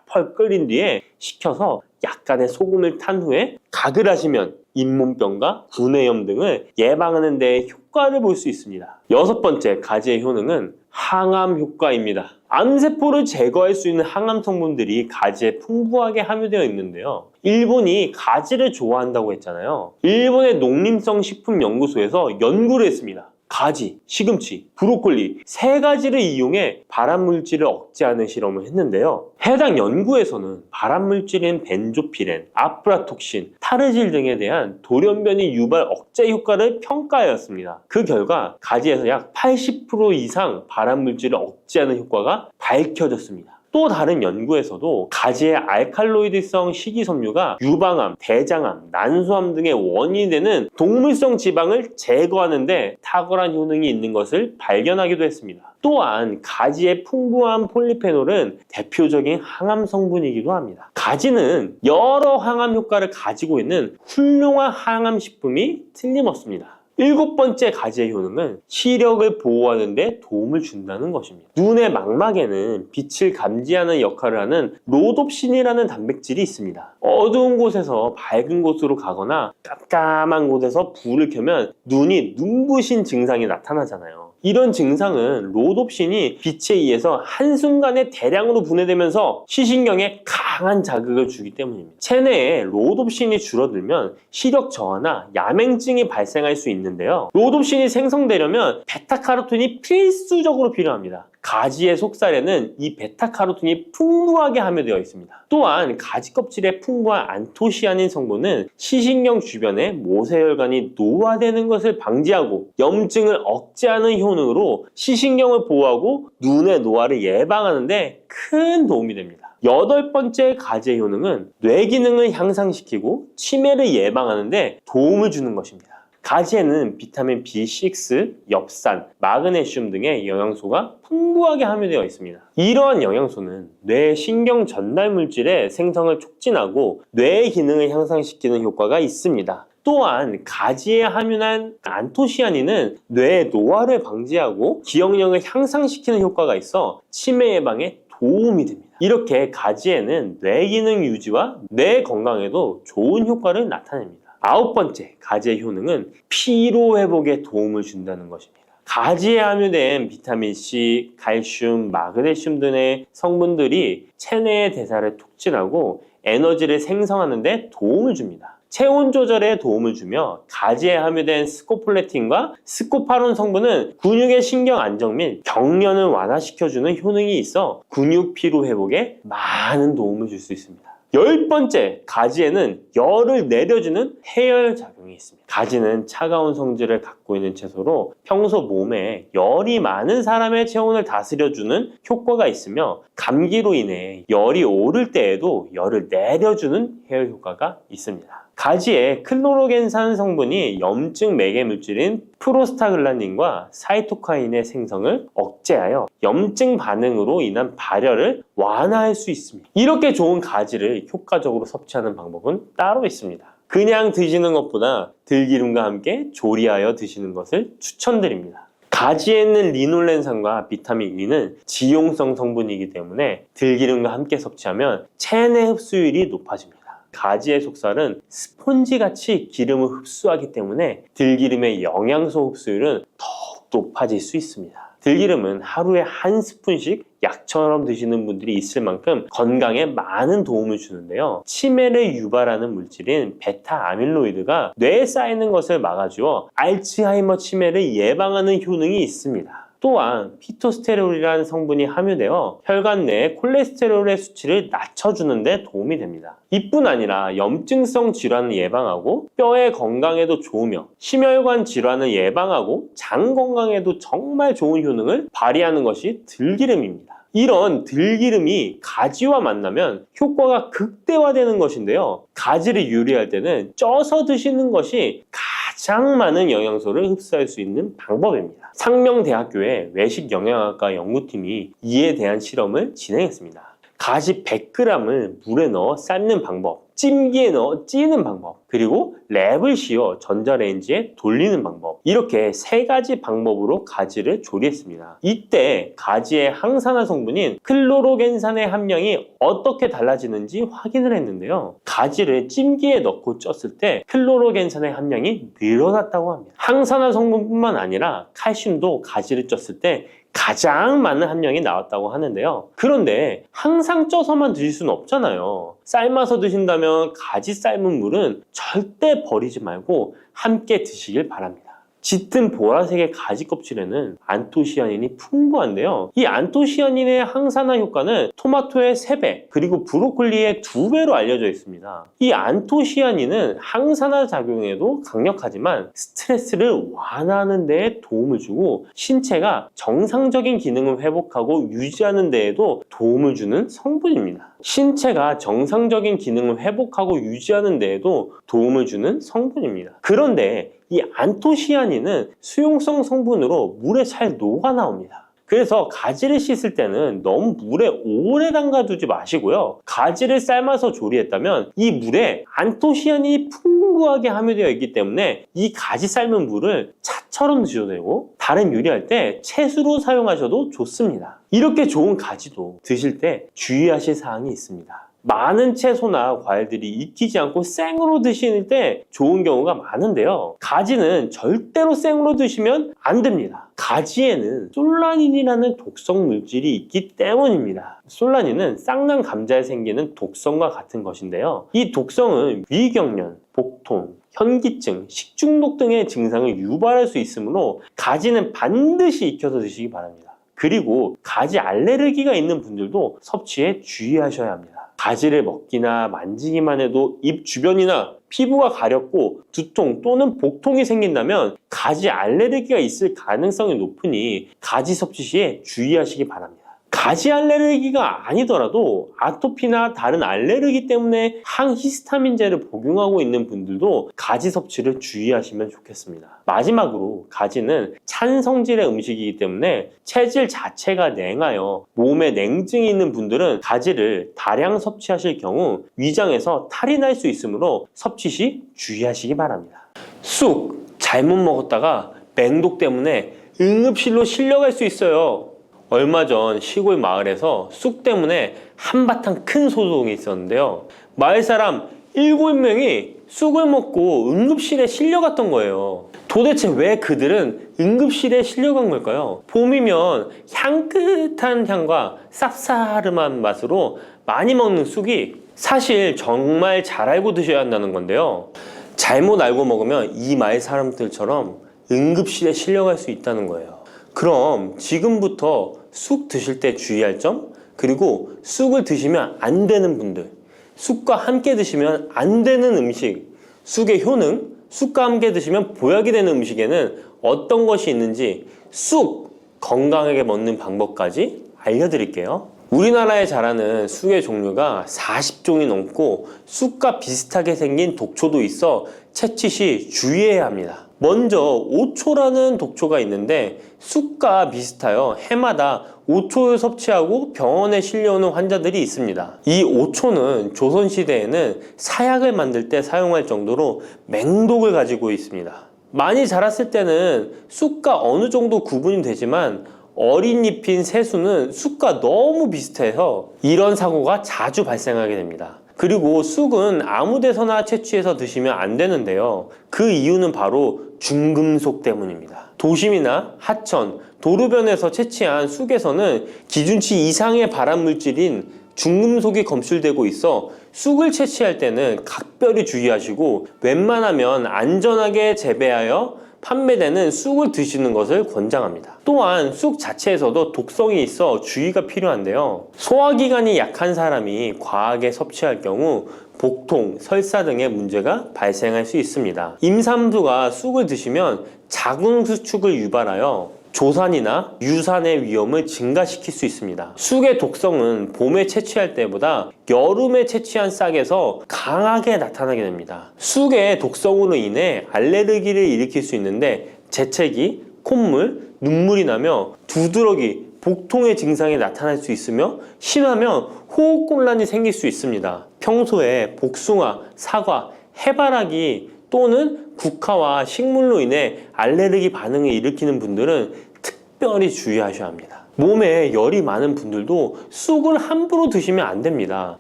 펄펄 끓인 뒤에 식혀서 약간의 소금을 탄 후에 가글 하시면 잇몸병과 구내염 등을 예방하는 데 효과를 볼 수 있습니다. 6번째 가지의 효능은 항암 효과입니다. 암세포를 제거할 수 있는 항암 성분들이 가지에 풍부하게 함유되어 있는데요. 일본이 가지를 좋아한다고 했잖아요. 일본의 농림성식품연구소에서 연구를 했습니다. 가지, 시금치, 브로콜리 3가지를 이용해 발암물질을 억제하는 실험을 했는데요. 해당 연구에서는 발암물질인 벤조피렌, 아프라톡신, 타르질 등에 대한 돌연변이 유발 억제 효과를 평가하였습니다. 그 결과 가지에서 약 80% 이상 발암물질을 억제하는 효과가 밝혀졌습니다. 또 다른 연구에서도 가지의 알칼로이드성 식이섬유가 유방암, 대장암, 난소암 등의 원인이 되는 동물성 지방을 제거하는 데 탁월한 효능이 있는 것을 발견하기도 했습니다. 또한 가지의 풍부한 폴리페놀은 대표적인 항암 성분이기도 합니다. 가지는 여러 항암 효과를 가지고 있는 훌륭한 항암 식품이 틀림없습니다. 7번째 가지의 효능은 시력을 보호하는 데 도움을 준다는 것입니다. 눈의 망막에는 빛을 감지하는 역할을 하는 로놉신이라는 단백질이 있습니다. 어두운 곳에서 밝은 곳으로 가거나 깜깜한 곳에서 불을 켜면 눈이 눈부신 증상이 나타나잖아요. 이런 증상은 로놉신이 빛에 의해서 한순간에 대량으로 분해되면서 시신경에 강한 자극을 주기 때문입니다. 체내에 로놉신이 줄어들면 시력 저하나 야맹증이 발생할 수 있는데요. 로놉신이 생성되려면 베타카로틴이 필수적으로 필요합니다. 가지의 속살에는 이 베타카로틴이 풍부하게 함유되어 있습니다. 또한 가지 껍질에 풍부한 안토시아닌 성분은 시신경 주변에 모세혈관이 노화되는 것을 방지하고 염증을 억제하는 효능으로 시신경을 보호하고 눈의 노화를 예방하는 데 큰 도움이 됩니다. 8번째 가지의 효능은 뇌 기능을 향상시키고 치매를 예방하는 데 도움을 주는 것입니다. 가지에는 비타민 B6, 엽산, 마그네슘 등의 영양소가 풍부하게 함유되어 있습니다. 이러한 영양소는 뇌 신경 전달 물질의 생성을 촉진하고 뇌의 기능을 향상시키는 효과가 있습니다. 또한 가지에 함유한 안토시아닌은 뇌의 노화를 방지하고 기억력을 향상시키는 효과가 있어 치매 예방에 도움이 됩니다. 이렇게 가지에는 뇌 기능 유지와 뇌 건강에도 좋은 효과를 나타냅니다. 9번째 가지의 효능은 피로 회복에 도움을 준다는 것입니다. 가지에 함유된 비타민C, 칼슘, 마그네슘 등의 성분들이 체내의 대사를 촉진하고 에너지를 생성하는 데 도움을 줍니다. 체온 조절에 도움을 주며 가지에 함유된 스코폴레틴과 스코파론 성분은 근육의 신경 안정 및 경련을 완화시켜주는 효능이 있어 근육 피로 회복에 많은 도움을 줄 수 있습니다. 10번째, 가지에는 열을 내려주는 해열 작용이 있습니다. 가지는 차가운 성질을 갖고 있는 채소로 평소 몸에 열이 많은 사람의 체온을 다스려주는 효과가 있으며 감기로 인해 열이 오를 때에도 열을 내려주는 해열 효과가 있습니다. 가지의 클로로겐산 성분이 염증 매개 물질인 프로스타글란딘과 사이토카인의 생성을 억제하여 염증 반응으로 인한 발열을 완화할 수 있습니다. 이렇게 좋은 가지를 효과적으로 섭취하는 방법은 따로 있습니다. 그냥 드시는 것보다 들기름과 함께 조리하여 드시는 것을 추천드립니다. 가지에 있는 리놀렌산과 비타민 E는 지용성 성분이기 때문에 들기름과 함께 섭취하면 체내 흡수율이 높아집니다. 가지의 속살은 스폰지같이 기름을 흡수하기 때문에 들기름의 영양소 흡수율은 더욱 높아질 수 있습니다. 들기름은 하루에 한 스푼씩 약처럼 드시는 분들이 있을 만큼 건강에 많은 도움을 주는데요. 치매를 유발하는 물질인 베타 아밀로이드가 뇌에 쌓이는 것을 막아주어 알츠하이머 치매를 예방하는 효능이 있습니다. 또한 피토스테롤이라는 성분이 함유되어 혈관 내 콜레스테롤의 수치를 낮춰주는 데 도움이 됩니다. 이뿐 아니라 염증성 질환을 예방하고 뼈의 건강에도 좋으며 심혈관 질환을 예방하고 장 건강에도 정말 좋은 효능을 발휘하는 것이 들기름입니다. 이런 들기름이 가지와 만나면 효과가 극대화되는 것인데요. 가지를 요리할 때는 쪄서 드시는 것이 가장 많은 영양소를 흡수할 수 있는 방법입니다. 상명대학교의 외식영양학과 연구팀이 이에 대한 실험을 진행했습니다. 가지 100g을 물에 넣어 삶는 방법, 찜기에 넣어 찌는 방법, 그리고 랩을 씌워 전자레인지에 돌리는 방법, 이렇게 3가지 방법으로 가지를 조리했습니다. 이때 가지의 항산화 성분인 클로로겐산의 함량이 어떻게 달라지는지 확인을 했는데요. 가지를 찜기에 넣고 쪘을 때 클로로겐산의 함량이 늘어났다고 합니다. 항산화 성분뿐만 아니라 칼슘도 가지를 쪘을 때 가장 많은 함량이 나왔다고 하는데요. 그런데 항상 쪄서만 드실 수는 없잖아요. 삶아서 드신다면 가지 삶은 물은 절대 버리지 말고 함께 드시길 바랍니다. 짙은 보라색의 가지 껍질에는 안토시아닌이 풍부한데요. 이 안토시아닌의 항산화 효과는 토마토의 3배, 그리고 브로콜리의 2배로 알려져 있습니다. 이 안토시아닌은 항산화 작용에도 강력하지만 스트레스를 완화하는 데에 도움을 주고 신체가 정상적인 기능을 회복하고 유지하는 데에도 도움을 주는 성분입니다. 신체가 정상적인 기능을 회복하고 유지하는 데에도 도움을 주는 성분입니다. 그런데 이 안토시아닌은 수용성 성분으로 물에 잘 녹아 나옵니다. 그래서 가지를 씻을 때는 너무 물에 오래 담가두지 마시고요. 가지를 삶아서 조리했다면 이 물에 안토시아닌이 풍부하게 함유되어 있기 때문에 이 가지 삶은 물을 차처럼 드셔도 되고 다른 요리할 때 채수로 사용하셔도 좋습니다. 이렇게 좋은 가지도 드실 때 주의하실 사항이 있습니다. 많은 채소나 과일들이 익히지 않고 생으로 드실 때 좋은 경우가 많은데요. 가지는 절대로 생으로 드시면 안 됩니다. 가지에는 솔라닌이라는 독성 물질이 있기 때문입니다. 솔라닌은 쌍난 감자에 생기는 독성과 같은 것인데요. 이 독성은 위경련, 복통, 현기증, 식중독 등의 증상을 유발할 수 있으므로 가지는 반드시 익혀서 드시기 바랍니다. 그리고 가지 알레르기가 있는 분들도 섭취에 주의하셔야 합니다. 가지를 먹기나 만지기만 해도 입 주변이나 피부가 가렵고 두통 또는 복통이 생긴다면 가지 알레르기가 있을 가능성이 높으니 가지 섭취 시에 주의하시기 바랍니다. 가지 알레르기가 아니더라도 아토피나 다른 알레르기 때문에 항히스타민제를 복용하고 있는 분들도 가지 섭취를 주의하시면 좋겠습니다. 마지막으로 가지는 찬 성질의 음식이기 때문에 체질 자체가 냉하여 몸에 냉증이 있는 분들은 가지를 다량 섭취하실 경우 위장에서 탈이 날 수 있으므로 섭취 시 주의하시기 바랍니다. 쑥 잘못 먹었다가 맹독 때문에 응급실로 실려갈 수 있어요. 얼마 전 시골 마을에서 쑥 때문에 한바탕 큰 소동이 있었는데요. 마을 사람 7명이 쑥을 먹고 응급실에 실려갔던 거예요. 도대체 왜 그들은 응급실에 실려간 걸까요? 봄이면 향긋한 향과 쌉싸름한 맛으로 많이 먹는 쑥이 사실 정말 잘 알고 드셔야 한다는 건데요. 잘못 알고 먹으면 이 마을 사람들처럼 응급실에 실려갈 수 있다는 거예요. 그럼 지금부터 쑥 드실 때 주의할 점, 그리고 쑥을 드시면 안 되는 분들, 쑥과 함께 드시면 안 되는 음식, 쑥의 효능, 쑥과 함께 드시면 보약이 되는 음식에는 어떤 것이 있는지 쑥 건강하게 먹는 방법까지 알려드릴게요. 우리나라에 자라는 쑥의 종류가 40종이 넘고 쑥과 비슷하게 생긴 독초도 있어 채취 시 주의해야 합니다. 먼저 오초라는 독초가 있는데 쑥과 비슷하여 해마다 오초를 섭취하고 병원에 실려오는 환자들이 있습니다. 이 오초는 조선시대에는 사약을 만들 때 사용할 정도로 맹독을 가지고 있습니다. 많이 자랐을 때는 쑥과 어느 정도 구분이 되지만 어린 잎인 새수는 쑥과 너무 비슷해서 이런 사고가 자주 발생하게 됩니다. 그리고 쑥은 아무 데서나 채취해서 드시면 안 되는데요. 그 이유는 바로 중금속 때문입니다. 도심이나 하천, 도로변에서 채취한 쑥에서는 기준치 이상의 발암물질인 중금속이 검출되고 있어 쑥을 채취할 때는 각별히 주의하시고 웬만하면 안전하게 재배하여 판매되는 쑥을 드시는 것을 권장합니다. 또한 쑥 자체에서도 독성이 있어 주의가 필요한데요. 소화기관이 약한 사람이 과하게 섭취할 경우 복통, 설사 등의 문제가 발생할 수 있습니다. 임산부가 쑥을 드시면 자궁수축을 유발하여 조산이나 유산의 위험을 증가시킬 수 있습니다. 쑥의 독성은 봄에 채취할 때보다 여름에 채취한 싹에서 강하게 나타나게 됩니다. 쑥의 독성으로 인해 알레르기를 일으킬 수 있는데 재채기, 콧물, 눈물이 나며 두드러기, 복통의 증상이 나타날 수 있으며 심하면 호흡곤란이 생길 수 있습니다. 평소에 복숭아, 사과, 해바라기 또는 국화와 식물로 인해 알레르기 반응을 일으키는 분들은 특별히 주의하셔야 합니다. 몸에 열이 많은 분들도 쑥을 함부로 드시면 안 됩니다.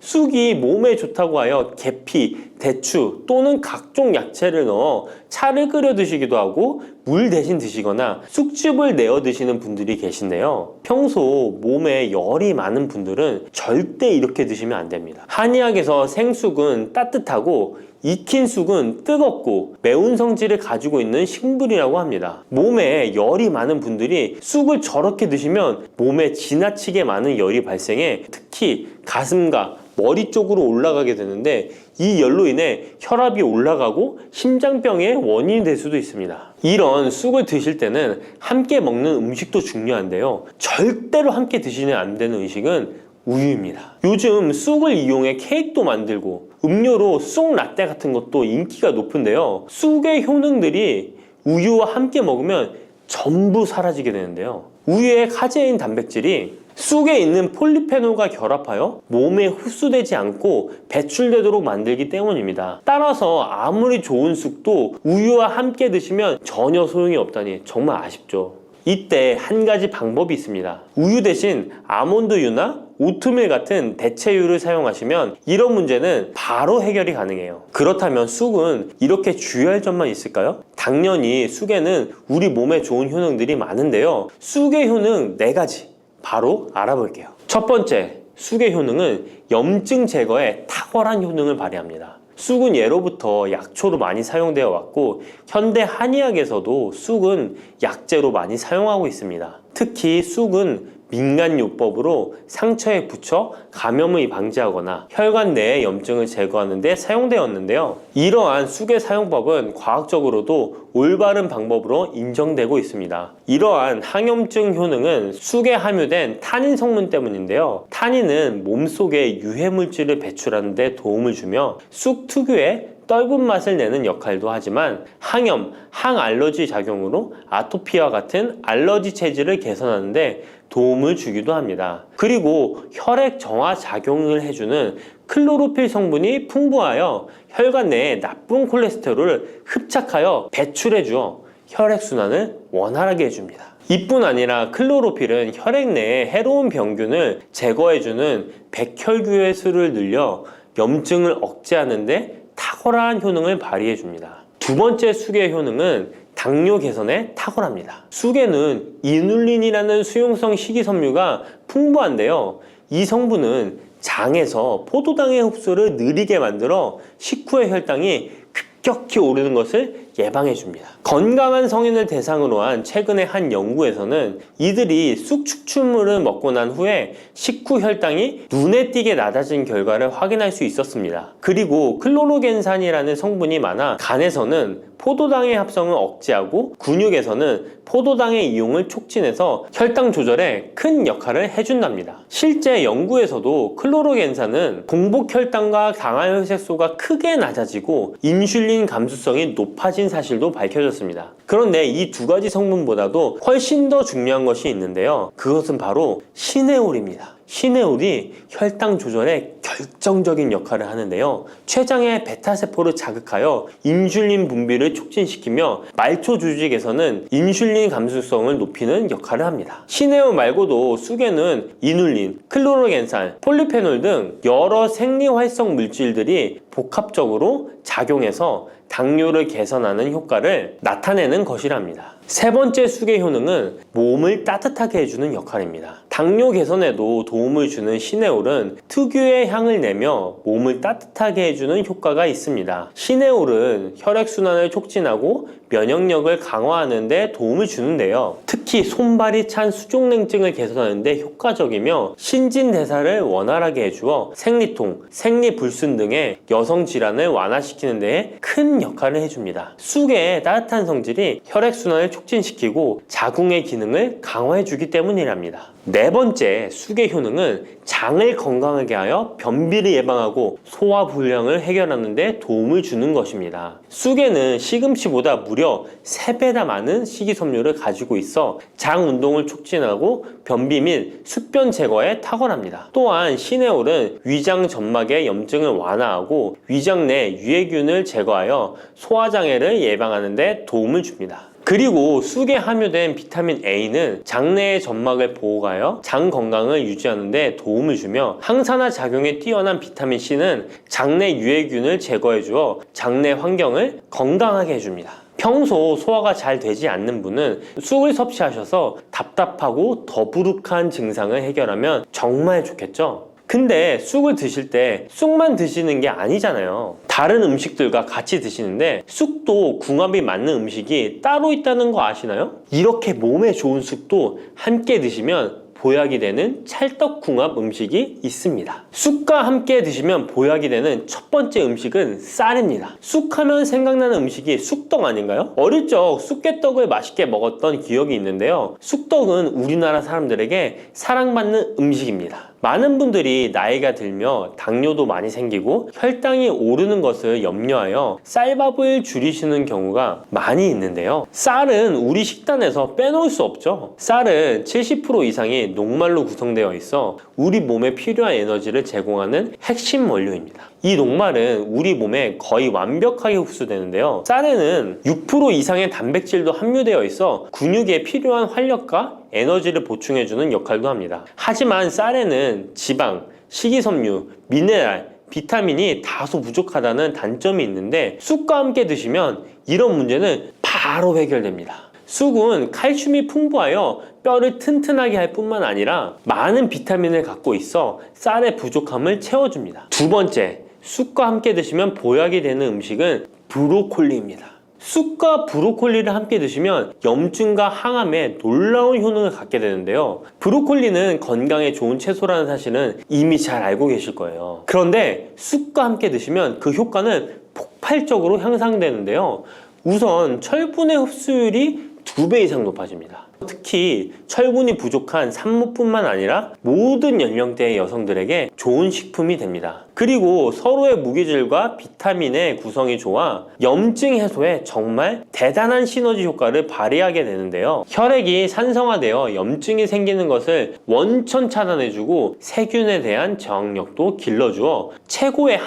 쑥이 몸에 좋다고 하여 계피, 대추 또는 각종 야채를 넣어 차를 끓여 드시기도 하고 물 대신 드시거나 쑥즙을 내어 드시는 분들이 계신데요. 평소 몸에 열이 많은 분들은 절대 이렇게 드시면 안 됩니다. 한의학에서 생쑥은 따뜻하고 익힌 쑥은 뜨겁고 매운 성질을 가지고 있는 식물이라고 합니다. 몸에 열이 많은 분들이 쑥을 저렇게 드시면 몸에 지나치게 많은 열이 발생해 특히 가슴과 머리 쪽으로 올라가게 되는데 이 열로 인해 혈압이 올라가고 심장병의 원인이 될 수도 있습니다. 이런 쑥을 드실 때는 함께 먹는 음식도 중요한데요. 절대로 함께 드시면 안 되는 음식은 우유입니다. 요즘 쑥을 이용해 케이크도 만들고 음료로 쑥 라떼 같은 것도 인기가 높은데요. 쑥의 효능들이 우유와 함께 먹으면 전부 사라지게 되는데요. 우유의 카제인 단백질이 쑥에 있는 폴리페놀과 결합하여 몸에 흡수되지 않고 배출되도록 만들기 때문입니다. 따라서 아무리 좋은 쑥도 우유와 함께 드시면 전혀 소용이 없다니 정말 아쉽죠. 이때 한 가지 방법이 있습니다. 우유 대신 아몬드유나 오트밀 같은 대체유를 사용하시면 이런 문제는 바로 해결이 가능해요. 그렇다면 쑥은 이렇게 주의할 점만 있을까요? 당연히 쑥에는 우리 몸에 좋은 효능들이 많은데요. 쑥의 효능 4가지 바로 알아볼게요. 첫 번째, 쑥의 효능은 염증 제거에 탁월한 효능을 발휘합니다. 쑥은 예로부터 약초로 많이 사용되어 왔고 현대 한의학에서도 쑥은 약재로 많이 사용하고 있습니다. 특히 쑥은 민간요법으로 상처에 붙여 감염을 방지하거나 혈관 내의 염증을 제거하는 데 사용되었는데요. 이러한 쑥의 사용법은 과학적으로도 올바른 방법으로 인정되고 있습니다. 이러한 항염증 효능은 쑥에 함유된 타닌 성분 때문인데요. 타닌은 몸속에 유해물질을 배출하는 데 도움을 주며 쑥 특유의 떫은 맛을 내는 역할도 하지만 항염, 항알러지 작용으로 아토피와 같은 알러지 체질을 개선하는 데 도움을 주기도 합니다. 그리고 혈액 정화 작용을 해주는 클로로필 성분이 풍부하여 혈관 내에 나쁜 콜레스테롤을 흡착하여 배출해주어 혈액순환을 원활하게 해줍니다. 이뿐 아니라 클로로필은 혈액 내에 해로운 병균을 제거해주는 백혈구의 수를 늘려 염증을 억제하는 데 탁월한 효능을 발휘해줍니다. 두 번째 쑥의 효능은 당뇨 개선에 탁월합니다. 쑥에는 이눌린이라는 수용성 식이섬유가 풍부한데요. 이 성분은 장에서 포도당의 흡수를 느리게 만들어 식후의 혈당이 급격히 오르는 것을 예방해줍니다. 건강한 성인을 대상으로 한 최근의 한 연구에서는 이들이 쑥 추출물을 먹고 난 후에 식후 혈당이 눈에 띄게 낮아진 결과를 확인할 수 있었습니다. 그리고 클로로겐산이라는 성분이 많아 간에서는 포도당의 합성을 억제하고 근육에서는 포도당의 이용을 촉진해서 혈당 조절에 큰 역할을 해준답니다. 실제 연구에서도 클로로겐산은 공복 혈당과 당화혈색소가 크게 낮아지고 인슐린 감수성이 높아진 사실도 밝혀졌습니다. 그런데 이 두 가지 성분보다도 훨씬 더 중요한 것이 있는데요. 그것은 바로 시네올입니다. 시네올이 혈당 조절에 결정적인 역할을 하는데요. 췌장의 베타세포를 자극하여 인슐린 분비를 촉진시키며 말초 조직에서는 인슐린 감수성을 높이는 역할을 합니다. 시네올 말고도 쑥에는 이눌린, 클로로겐산, 폴리페놀 등 여러 생리활성 물질들이 복합적으로 작용해서 당뇨를 개선하는 효과를 나타내는 것이랍니다. 세 번째 쑥의 효능은 몸을 따뜻하게 해주는 역할입니다. 당뇨 개선에도 도움을 주는 시네올은 특유의 향을 내며 몸을 따뜻하게 해주는 효과가 있습니다. 시네올은 혈액순환을 촉진하고 면역력을 강화하는 데 도움을 주는데요. 특히 손발이 찬 수족냉증을 개선하는 데 효과적이며 신진대사를 원활하게 해주어 생리통, 생리불순 등의 여성 질환을 완화시키는 데 큰 역할을 해줍니다. 쑥의 따뜻한 성질이 혈액순환을 촉진시키고 자궁의 기능을 강화해주기 때문이랍니다. 네 번째 쑥의 효능은 장을 건강하게 하여 변비를 예방하고 소화불량을 해결하는 데 도움을 주는 것입니다. 쑥에는 시금치보다 무려 3배나 많은 식이섬유를 가지고 있어 장 운동을 촉진하고 변비 및宿便 제거에 탁월합니다. 또한 시네올은 위장 점막의 염증을 완화하고 위장 내 유해균을 제거하여 소화장애를 예방하는 데 도움을 줍니다. 그리고 쑥에 함유된 비타민 A는 장내의 점막을 보호하여 장 건강을 유지하는 데 도움을 주며 항산화 작용에 뛰어난 비타민 C는 장내 유해균을 제거해 주어 장내 환경을 건강하게 해줍니다. 평소 소화가 잘 되지 않는 분은 쑥을 섭취하셔서 답답하고 더부룩한 증상을 해결하면 정말 좋겠죠? 근데 쑥을 드실 때 쑥만 드시는 게 아니잖아요. 다른 음식들과 같이 드시는데 쑥도 궁합이 맞는 음식이 따로 있다는 거 아시나요? 이렇게 몸에 좋은 쑥도 함께 드시면 보약이 되는 찰떡궁합 음식이 있습니다. 쑥과 함께 드시면 보약이 되는 첫 번째 음식은 쌀입니다. 쑥하면 생각나는 음식이 쑥떡 아닌가요? 어릴 적 쑥개떡을 맛있게 먹었던 기억이 있는데요. 쑥떡은 우리나라 사람들에게 사랑받는 음식입니다. 많은 분들이 나이가 들며 당뇨도 많이 생기고 혈당이 오르는 것을 염려하여 쌀밥을 줄이시는 경우가 많이 있는데요. 쌀은 우리 식단에서 빼놓을 수 없죠. 쌀은 70% 이상이 녹말로 구성되어 있어 우리 몸에 필요한 에너지를 제공하는 핵심 원료입니다. 이 녹말은 우리 몸에 거의 완벽하게 흡수되는데요. 쌀에는 6% 이상의 단백질도 함유되어 있어 근육에 필요한 활력과 에너지를 보충해주는 역할도 합니다. 하지만 쌀에는 지방, 식이섬유, 미네랄, 비타민이 다소 부족하다는 단점이 있는데 쑥과 함께 드시면 이런 문제는 바로 해결됩니다. 쑥은 칼슘이 풍부하여 뼈를 튼튼하게 할 뿐만 아니라 많은 비타민을 갖고 있어 쌀의 부족함을 채워줍니다. 두 번째, 쑥과 함께 드시면 보약이 되는 음식은 브로콜리입니다. 쑥과 브로콜리를 함께 드시면 염증과 항암에 놀라운 효능을 갖게 되는데요. 브로콜리는 건강에 좋은 채소라는 사실은 이미 잘 알고 계실 거예요. 그런데 쑥과 함께 드시면 그 효과는 폭발적으로 향상되는데요. 우선 철분의 흡수율이 2배 이상 높아집니다. 특히 철분이 부족한 산모뿐만 아니라 모든 연령대의 여성들에게 좋은 식품이 됩니다. 그리고 서로의 무기질과 비타민의 구성이 좋아 염증 해소에 정말 대단한 시너지 효과를 발휘하게 되는데요. 혈액이 산성화되어 염증이 생기는 것을 원천 차단해주고 세균에 대한 저항력도 길러주어 최고의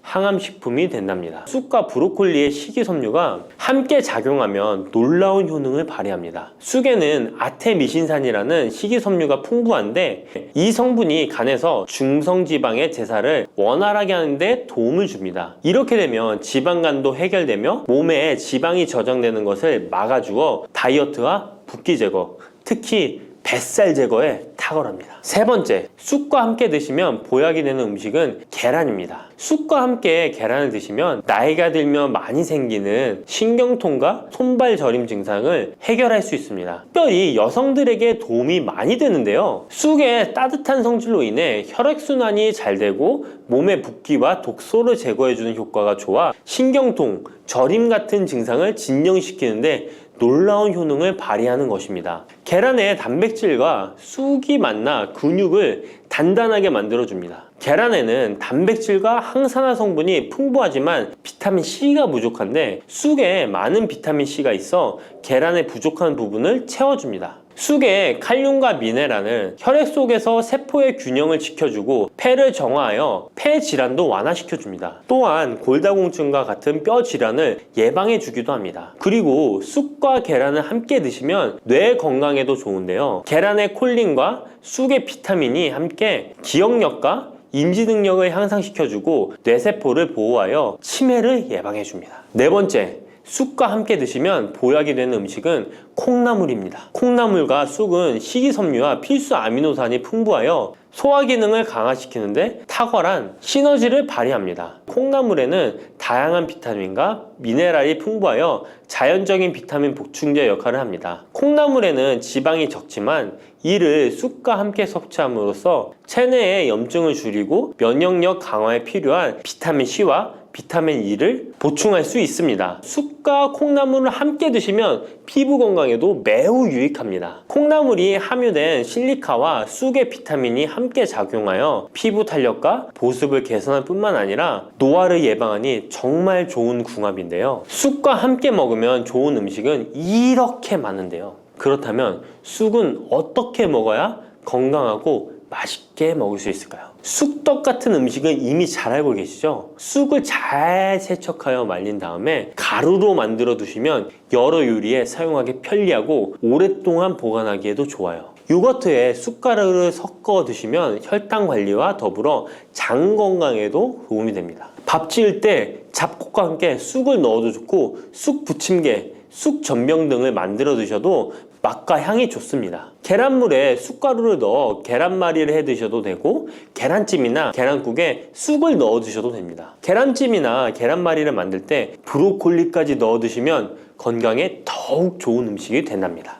항암식품이 된답니다. 쑥과 브로콜리의 식이섬유가 함께 작용하면 놀라운 효능을 발휘합니다. 쑥에는 아테미신산이라는 식이섬유가 풍부한데 이 성분이 간에서 중성지방의 제사를 원활하게 하는데 도움을 줍니다. 이렇게 되면 지방간도 해결되며 몸에 지방이 저장되는 것을 막아주어 다이어트와 붓기 제거, 특히 뱃살 제거에 탁월합니다. 세 번째, 쑥과 함께 드시면 보약이 되는 음식은 계란입니다. 쑥과 함께 계란을 드시면 나이가 들면 많이 생기는 신경통과 손발 저림 증상을 해결할 수 있습니다. 특별히 여성들에게 도움이 많이 되는데요. 쑥의 따뜻한 성질로 인해 혈액순환이 잘 되고 몸의 붓기와 독소를 제거해주는 효과가 좋아 신경통, 저림 같은 증상을 진정시키는데 놀라운 효능을 발휘하는 것입니다. 계란의 단백질과 쑥이 만나 근육을 단단하게 만들어줍니다. 계란에는 단백질과 항산화 성분이 풍부하지만 비타민 C가 부족한데 쑥에 많은 비타민 C가 있어 계란의 부족한 부분을 채워줍니다. 쑥의 칼륨과 미네랄은 혈액 속에서 세포의 균형을 지켜주고 폐를 정화하여 폐 질환도 완화시켜줍니다. 또한 골다공증과 같은 뼈 질환을 예방해주기도 합니다. 그리고 쑥과 계란을 함께 드시면 뇌 건강에도 좋은데요. 계란의 콜린과 쑥의 비타민이 함께 기억력과 인지 능력을 향상시켜주고 뇌세포를 보호하여 치매를 예방해줍니다. 네 번째, 쑥과 함께 드시면 보약이 되는 음식은 콩나물입니다. 콩나물과 쑥은 식이섬유와 필수 아미노산이 풍부하여 소화 기능을 강화시키는데 탁월한 시너지를 발휘합니다. 콩나물에는 다양한 비타민과 미네랄이 풍부하여 자연적인 비타민 보충제 역할을 합니다. 콩나물에는 지방이 적지만 이를 쑥과 함께 섭취함으로써 체내의 염증을 줄이고 면역력 강화에 필요한 비타민 C와 비타민 E를 보충할 수 있습니다. 쑥과 콩나물을 함께 드시면 피부 건강에도 매우 유익합니다. 콩나물이 함유된 실리카와 쑥의 비타민이 함께 작용하여 피부 탄력과 보습을 개선할 뿐만 아니라 노화를 예방하니 정말 좋은 궁합인데요. 쑥과 함께 먹으면 좋은 음식은 이렇게 많은데요. 그렇다면 쑥은 어떻게 먹어야 건강하고 맛있게 먹을 수 있을까요? 쑥떡 같은 음식은 이미 잘 알고 계시죠? 쑥을 잘 세척하여 말린 다음에 가루로 만들어 두시면 여러 요리에 사용하기 편리하고 오랫동안 보관하기에도 좋아요. 요거트에 쑥가루를 섞어 드시면 혈당 관리와 더불어 장 건강에도 도움이 됩니다. 밥 지을 때 잡곡과 함께 쑥을 넣어도 좋고 쑥 부침개, 쑥 전병 등을 만들어 드셔도 맛과 향이 좋습니다. 계란물에 쑥가루를 넣어 계란말이를 해 드셔도 되고 계란찜이나 계란국에 쑥을 넣어 드셔도 됩니다. 계란찜이나 계란말이를 만들 때 브로콜리까지 넣어 드시면 건강에 더욱 좋은 음식이 된답니다.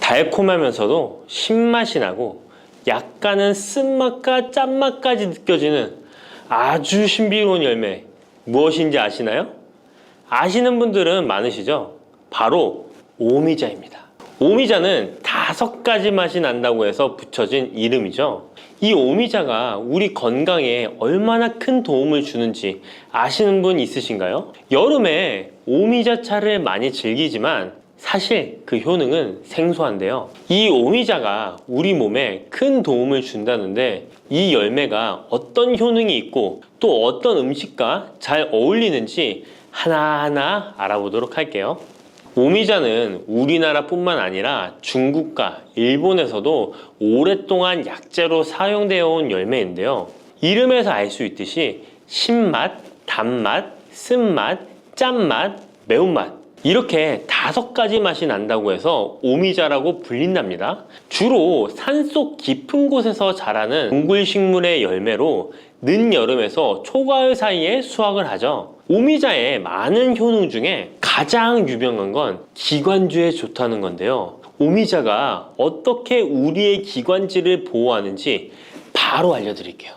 달콤하면서도 신맛이 나고 약간은 쓴맛과 짠맛까지 느껴지는 아주 신비로운 열매 무엇인지 아시나요? 아시는 분들은 많으시죠? 바로 오미자입니다. 오미자는 5가지 맛이 난다고 해서 붙여진 이름이죠. 이 오미자가 우리 건강에 얼마나 큰 도움을 주는지 아시는 분 있으신가요? 여름에 오미자차를 많이 즐기지만 사실 그 효능은 생소한데요. 이 오미자가 우리 몸에 큰 도움을 준다는데 이 열매가 어떤 효능이 있고 또 어떤 음식과 잘 어울리는지 하나하나 알아보도록 할게요. 오미자는 우리나라뿐만 아니라 중국과 일본에서도 오랫동안 약재로 사용되어 온 열매인데요. 이름에서 알 수 있듯이 신맛, 단맛, 쓴맛, 짠맛, 매운맛 이렇게 5가지 맛이 난다고 해서 오미자라고 불린답니다. 주로 산속 깊은 곳에서 자라는 동굴식물의 열매로 늦여름에서 초가을 사이에 수확을 하죠. 오미자의 많은 효능 중에 가장 유명한 건 기관지에 좋다는 건데요. 오미자가 어떻게 우리의 기관지를 보호하는지 바로 알려드릴게요.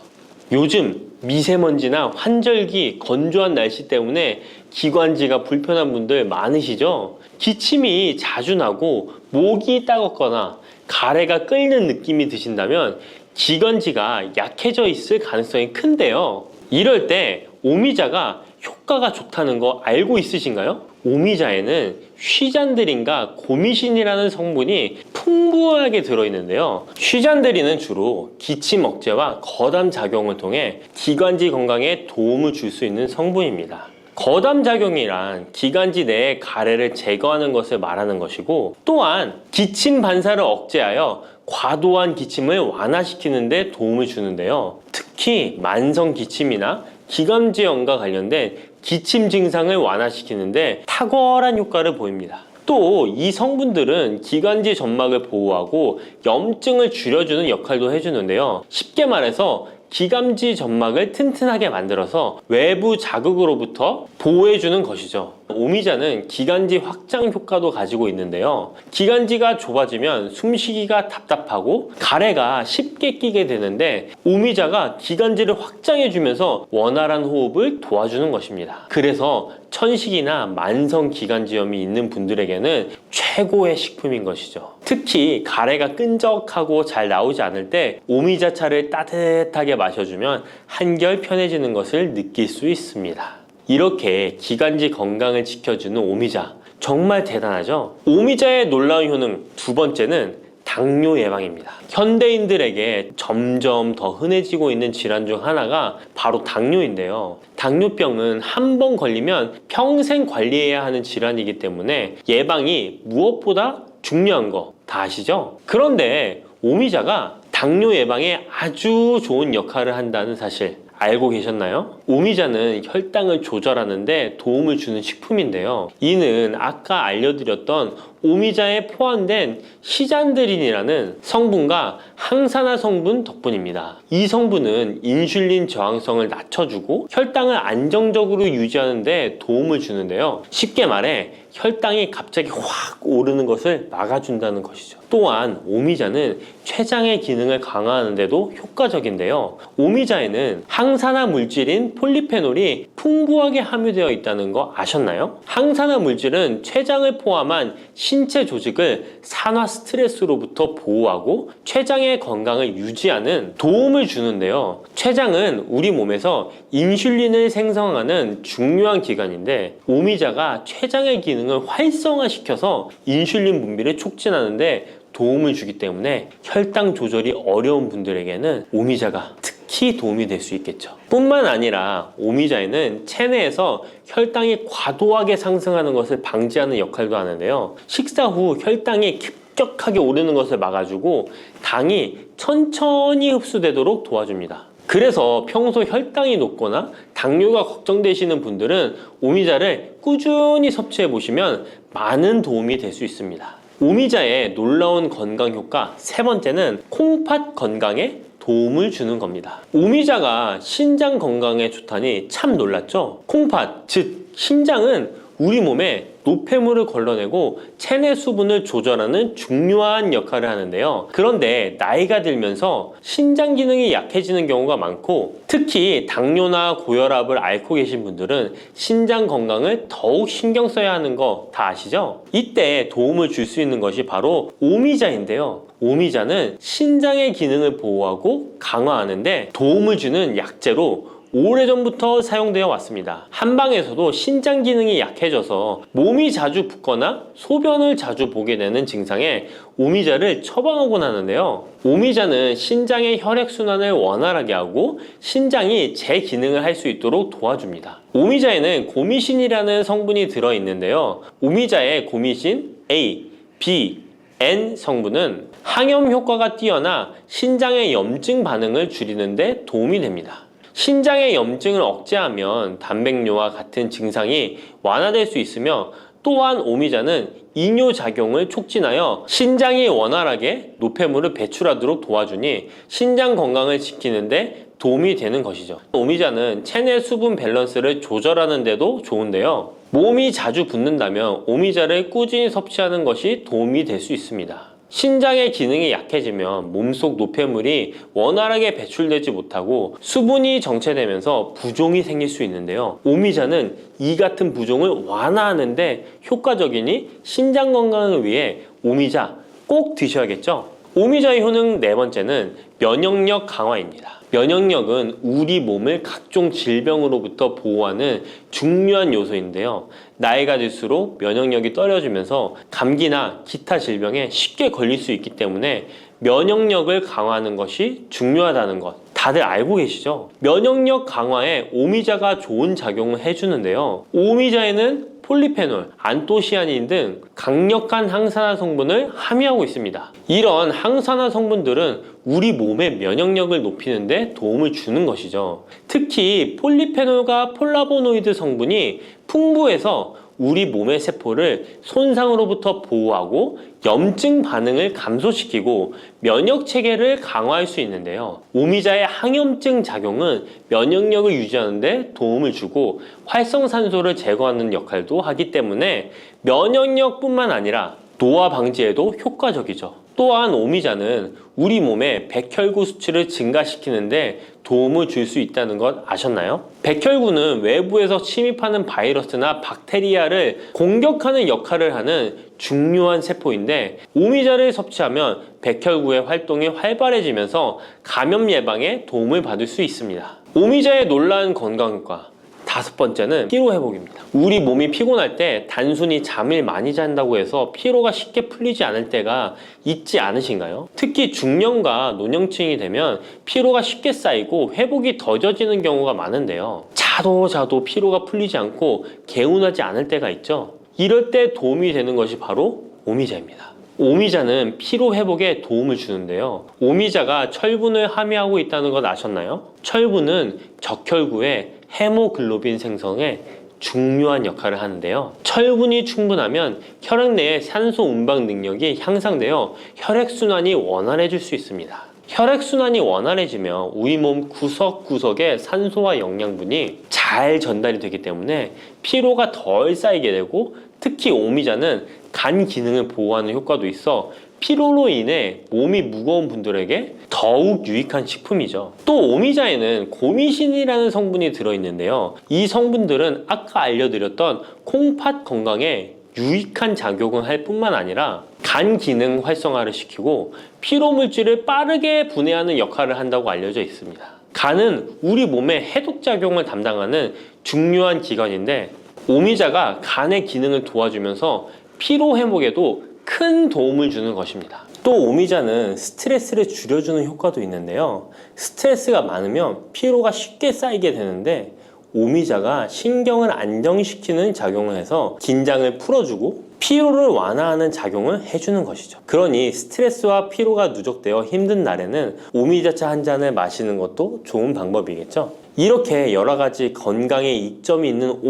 요즘 미세먼지나 환절기, 건조한 날씨 때문에 기관지가 불편한 분들 많으시죠? 기침이 자주 나고 목이 따갑거나 가래가 끓는 느낌이 드신다면 기관지가 약해져 있을 가능성이 큰데요. 이럴 때 오미자가 효과가 좋다는 거 알고 있으신가요? 오미자에는 휘잔드린과 고미신이라는 성분이 풍부하게 들어있는데요. 휘잔드린은 주로 기침 억제와 거담 작용을 통해 기관지 건강에 도움을 줄 수 있는 성분입니다. 거담 작용이란 기관지 내의 가래를 제거하는 것을 말하는 것이고 또한 기침 반사를 억제하여 과도한 기침을 완화시키는 데 도움을 주는데요. 특히 만성 기침이나 기관지염과 관련된 기침 증상을 완화시키는데 탁월한 효과를 보입니다. 또 이 성분들은 기관지 점막을 보호하고 염증을 줄여주는 역할도 해주는데요. 쉽게 말해서 기관지 점막을 튼튼하게 만들어서 외부 자극으로부터 보호해주는 것이죠. 오미자는 기관지 확장 효과도 가지고 있는데요. 기관지가 좁아지면 숨쉬기가 답답하고 가래가 쉽게 끼게 되는데 오미자가 기관지를 확장해주면서 원활한 호흡을 도와주는 것입니다. 그래서 천식이나 만성 기관지염이 있는 분들에게는 최고의 식품인 것이죠. 특히 가래가 끈적하고 잘 나오지 않을 때 오미자차를 따뜻하게 마셔주면 한결 편해지는 것을 느낄 수 있습니다. 이렇게 기관지 건강을 지켜주는 오미자, 정말 대단하죠? 오미자의 놀라운 효능 두 번째는 당뇨 예방입니다. 현대인들에게 점점 더 흔해지고 있는 질환 중 하나가 바로 당뇨인데요. 당뇨병은 한 번 걸리면 평생 관리해야 하는 질환이기 때문에 예방이 무엇보다 중요한 거 다 아시죠? 그런데 오미자가 당뇨 예방에 아주 좋은 역할을 한다는 사실 알고 계셨나요? 오미자는 혈당을 조절하는데 도움을 주는 식품인데요. 이는 아까 알려드렸던 오미자에 포함된 시잔드린이라는 성분과 항산화 성분 덕분입니다. 이 성분은 인슐린 저항성을 낮춰주고 혈당을 안정적으로 유지하는 데 도움을 주는데요. 쉽게 말해 혈당이 갑자기 확 오르는 것을 막아준다는 것이죠. 또한 오미자는 췌장의 기능을 강화하는 데도 효과적인데요. 오미자에는 항산화 물질인 폴리페놀이 풍부하게 함유되어 있다는 거 아셨나요? 항산화 물질은 췌장을 포함한 신체 조직을 산화 스트레스로부터 보호하고 췌장의 건강을 유지하는 도움을 주는데요. 췌장은 우리 몸에서 인슐린을 생성하는 중요한 기관인데 오미자가 췌장의 기능을 활성화시켜서 인슐린 분비를 촉진하는데 도움을 주기 때문에 혈당 조절이 어려운 분들에게는 오미자가 특히 도움이 될 수 있겠죠. 뿐만 아니라 오미자에는 체내에서 혈당이 과도하게 상승하는 것을 방지하는 역할도 하는데요. 식사 후 혈당이 급격하게 오르는 것을 막아주고 당이 천천히 흡수되도록 도와줍니다. 그래서 평소 혈당이 높거나 당뇨가 걱정되시는 분들은 오미자를 꾸준히 섭취해 보시면 많은 도움이 될 수 있습니다. 오미자의 놀라운 건강 효과 세 번째는 콩팥 건강에 도움을 주는 겁니다. 오미자가 신장 건강에 좋다니 참 놀랐죠? 콩팥, 즉 신장은 우리 몸에 노폐물을 걸러내고 체내 수분을 조절하는 중요한 역할을 하는데요. 그런데 나이가 들면서 신장 기능이 약해지는 경우가 많고 특히 당뇨나 고혈압을 앓고 계신 분들은 신장 건강을 더욱 신경 써야 하는 거 다 아시죠? 이때 도움을 줄 수 있는 것이 바로 오미자인데요. 오미자는 신장의 기능을 보호하고 강화하는데 도움을 주는 약재로 오래전부터 사용되어 왔습니다. 한방에서도 신장 기능이 약해져서 몸이 자주 붓거나 소변을 자주 보게 되는 증상에 오미자를 처방하곤 하는데요. 오미자는 신장의 혈액순환을 원활하게 하고 신장이 제 기능을 할 수 있도록 도와줍니다. 오미자에는 고미신이라는 성분이 들어있는데요. 오미자의 고미신 A, B, N 성분은 항염 효과가 뛰어나 신장의 염증 반응을 줄이는 데 도움이 됩니다. 신장의 염증을 억제하면 단백뇨와 같은 증상이 완화될 수 있으며 또한 오미자는 이뇨작용을 촉진하여 신장이 원활하게 노폐물을 배출하도록 도와주니 신장 건강을 지키는 데 도움이 되는 것이죠. 오미자는 체내 수분 밸런스를 조절하는 데도 좋은데요. 몸이 자주 붓는다면 오미자를 꾸준히 섭취하는 것이 도움이 될 수 있습니다. 신장의 기능이 약해지면 몸속 노폐물이 원활하게 배출되지 못하고 수분이 정체되면서 부종이 생길 수 있는데요. 오미자는 이 같은 부종을 완화하는데 효과적이니 신장 건강을 위해 오미자 꼭 드셔야겠죠? 오미자의 효능 네 번째는 면역력 강화입니다. 면역력은 우리 몸을 각종 질병으로부터 보호하는 중요한 요소인데요. 나이가 들수록 면역력이 떨어지면서 감기나 기타 질병에 쉽게 걸릴 수 있기 때문에 면역력을 강화하는 것이 중요하다는 것 다들 알고 계시죠? 면역력 강화에 오미자가 좋은 작용을 해주는데요. 오미자에는 폴리페놀, 안토시아닌 등 강력한 항산화 성분을 함유하고 있습니다. 이런 항산화 성분들은 우리 몸의 면역력을 높이는 데 도움을 주는 것이죠. 특히 폴리페놀과 폴라보노이드 성분이 풍부해서 우리 몸의 세포를 손상으로부터 보호하고 염증 반응을 감소시키고 면역 체계를 강화할 수 있는데요. 오미자의 항염증 작용은 면역력을 유지하는 데 도움을 주고 활성산소를 제거하는 역할도 하기 때문에 면역력뿐만 아니라 노화 방지에도 효과적이죠. 또한 오미자는 우리 몸의 백혈구 수치를 증가시키는데 도움을 줄 수 있다는 것 아셨나요? 백혈구는 외부에서 침입하는 바이러스나 박테리아를 공격하는 역할을 하는 중요한 세포인데 오미자를 섭취하면 백혈구의 활동이 활발해지면서 감염 예방에 도움을 받을 수 있습니다. 오미자의 놀라운 건강효과 5번째는 피로 회복입니다. 우리 몸이 피곤할 때 단순히 잠을 많이 잔다고 해서 피로가 쉽게 풀리지 않을 때가 있지 않으신가요? 특히 중년과 노년층이 되면 피로가 쉽게 쌓이고 회복이 더뎌지는 경우가 많은데요. 자도 피로가 풀리지 않고 개운하지 않을 때가 있죠. 이럴 때 도움이 되는 것이 바로 오미자입니다. 오미자는 피로 회복에 도움을 주는데요. 오미자가 철분을 함유하고 있다는 것 아셨나요? 철분은 적혈구의 헤모글로빈 생성에 중요한 역할을 하는데요. 철분이 충분하면 혈액 내의 산소 운반 능력이 향상되어 혈액순환이 원활해질 수 있습니다. 혈액순환이 원활해지면 우리 몸 구석구석에 산소와 영양분이 잘 전달이 되기 때문에 피로가 덜 쌓이게 되고 특히 오미자는 간 기능을 보호하는 효과도 있어 피로로 인해 몸이 무거운 분들에게 더욱 유익한 식품이죠. 또 오미자에는 고미신이라는 성분이 들어있는데요. 이 성분들은 아까 알려드렸던 콩팥 건강에 유익한 작용을 할 뿐만 아니라 간 기능 활성화를 시키고 피로 물질을 빠르게 분해하는 역할을 한다고 알려져 있습니다. 간은 우리 몸의 해독작용을 담당하는 중요한 기관인데 오미자가 간의 기능을 도와주면서 피로 회복에도 큰 도움을 주는 것입니다. 또 오미자는 스트레스를 줄여주는 효과도 있는데요. 스트레스가 많으면 피로가 쉽게 쌓이게 되는데 오미자가 신경을 안정시키는 작용을 해서 긴장을 풀어주고 피로를 완화하는 작용을 해주는 것이죠. 그러니 스트레스와 피로가 누적되어 힘든 날에는 오미자차 한 잔을 마시는 것도 좋은 방법이겠죠. 이렇게 여러 가지 건강에 이점이 있는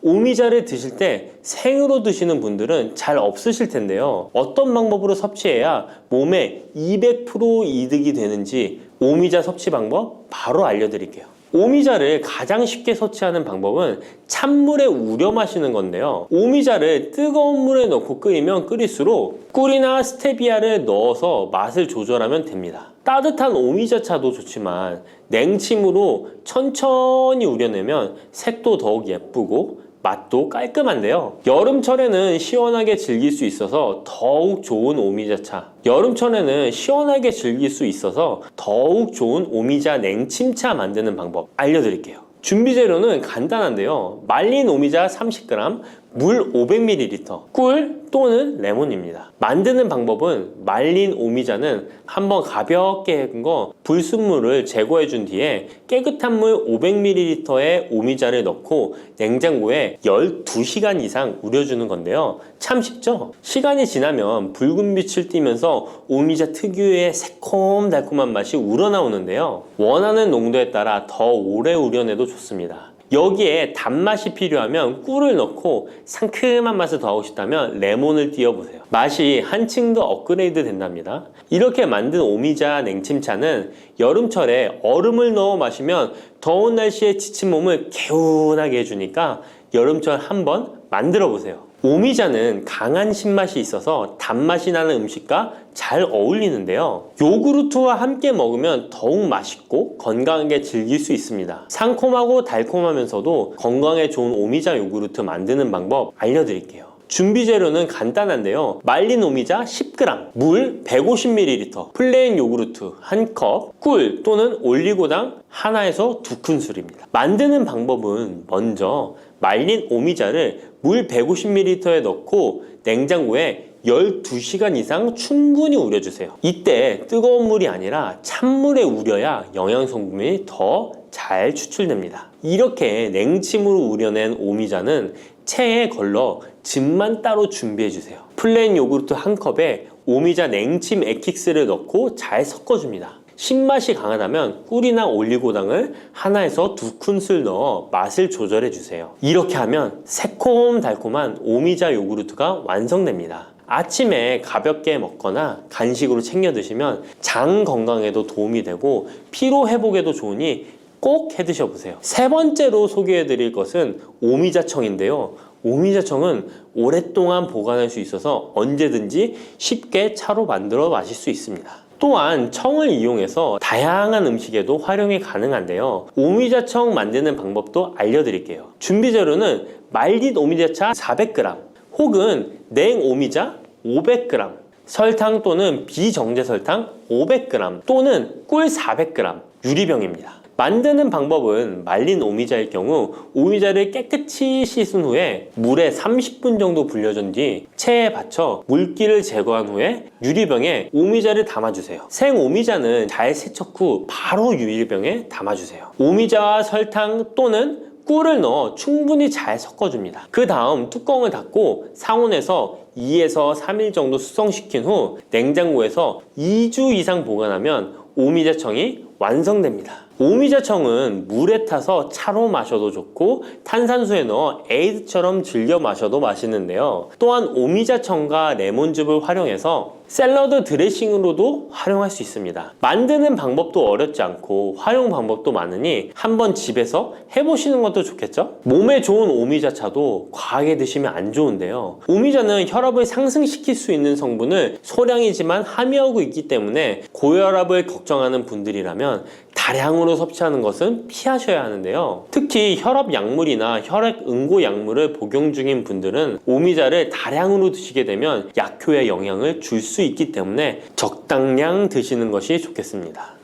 오미자를 드실 때 생으로 드시는 분들은 잘 없으실 텐데요. 어떤 방법으로 섭취해야 몸에 200% 이득이 되는지 오미자 섭취 방법 바로 알려드릴게요. 오미자를 가장 쉽게 섭취하는 방법은 찬물에 우려 마시는 건데요. 오미자를 뜨거운 물에 넣고 끓이면 끓일수록 꿀이나 스테비아를 넣어서 맛을 조절하면 됩니다. 따뜻한 오미자차도 좋지만 냉침으로 천천히 우려내면 색도 더욱 예쁘고 맛도 깔끔한데요. 여름철에는 시원하게 즐길 수 있어서 더욱 좋은 오미자차, 여름철에는 시원하게 즐길 수 있어서 더욱 좋은 오미자 냉침차 만드는 방법 알려드릴게요. 준비 재료는 간단한데요. 말린 오미자 30g, 물 500ml, 꿀 또는 레몬입니다. 만드는 방법은 말린 오미자는 한번 가볍게 헹궈 불순물을 제거해 준 뒤에 깨끗한 물 500ml에 오미자를 넣고 냉장고에 12시간 이상 우려주는 건데요. 참 쉽죠? 시간이 지나면 붉은 빛을 띠면서 오미자 특유의 새콤달콤한 맛이 우러나오는데요. 원하는 농도에 따라 더 오래 우려내도 좋습니다. 여기에 단맛이 필요하면 꿀을 넣고 상큼한 맛을 더하고 싶다면 레몬을 띄워보세요. 맛이 한층 더 업그레이드 된답니다. 이렇게 만든 오미자 냉침차는 여름철에 얼음을 넣어 마시면 더운 날씨에 지친 몸을 개운하게 해주니까 여름철 한번 만들어 보세요. 오미자는 강한 신맛이 있어서 단맛이 나는 음식과 잘 어울리는데요. 요구르트와 함께 먹으면 더욱 맛있고 건강하게 즐길 수 있습니다. 상콤하고 달콤하면서도 건강에 좋은 오미자 요구르트 만드는 방법 알려드릴게요. 준비 재료는 간단한데요. 말린 오미자 10g, 물 150ml, 플레인 요구르트 1컵, 꿀 또는 올리고당 하나에서 2큰술입니다. 만드는 방법은 먼저 말린 오미자를 물 150ml에 넣고 냉장고에 12시간 이상 충분히 우려주세요. 이때 뜨거운 물이 아니라 찬물에 우려야 영양성분이 더 잘 추출됩니다. 이렇게 냉침으로 우려낸 오미자는 체에 걸러 즙만 따로 준비해주세요. 플레인 요구르트 1컵에 오미자 냉침 액기스를 넣고 잘 섞어줍니다. 신맛이 강하다면 꿀이나 올리고당을 하나에서 2큰술 넣어 맛을 조절해 주세요. 이렇게 하면 새콤달콤한 오미자 요구르트가 완성됩니다. 아침에 가볍게 먹거나 간식으로 챙겨 드시면 장 건강에도 도움이 되고 피로 회복에도 좋으니 꼭 해 드셔보세요. 세 번째로 소개해 드릴 것은 오미자청인데요. 오미자청은 오랫동안 보관할 수 있어서 언제든지 쉽게 차로 만들어 마실 수 있습니다. 또한 청을 이용해서 다양한 음식에도 활용이 가능한데요. 오미자청 만드는 방법도 알려드릴게요. 준비 재료는 말린 오미자차 400g 혹은 냉오미자 500g, 설탕 또는 비정제 설탕 500g 또는 꿀 400g, 유리병입니다. 만드는 방법은 말린 오미자일 경우 오미자를 깨끗이 씻은 후에 물에 30분 정도 불려준 뒤 체에 받쳐 물기를 제거한 후에 유리병에 오미자를 담아주세요. 생 오미자는 잘 세척 후 바로 유리병에 담아주세요. 오미자와 설탕 또는 꿀을 넣어 충분히 잘 섞어줍니다. 그 다음 뚜껑을 닫고 상온에서 2에서 3일 정도 숙성시킨 후 냉장고에서 2주 이상 보관하면 오미자청이 완성됩니다. 오미자청은 물에 타서 차로 마셔도 좋고 탄산수에 넣어 에이드처럼 즐겨 마셔도 맛있는데요. 또한 오미자청과 레몬즙을 활용해서 샐러드 드레싱으로도 활용할 수 있습니다. 만드는 방법도 어렵지 않고 활용 방법도 많으니 한번 집에서 해보시는 것도 좋겠죠? 몸에 좋은 오미자차도 과하게 드시면 안 좋은데요. 오미자는 혈압을 상승시킬 수 있는 성분을 소량이지만 함유하고 있기 때문에 고혈압을 걱정하는 분들이라면 다량으로 섭취하는 것은 피하셔야 하는데요. 특히 혈압 약물이나 혈액 응고 약물을 복용 중인 분들은 오미자를 다량으로 드시게 되면 약효에 영향을 줄 수 있기 때문에 적당량 드시는 것이 좋겠습니다.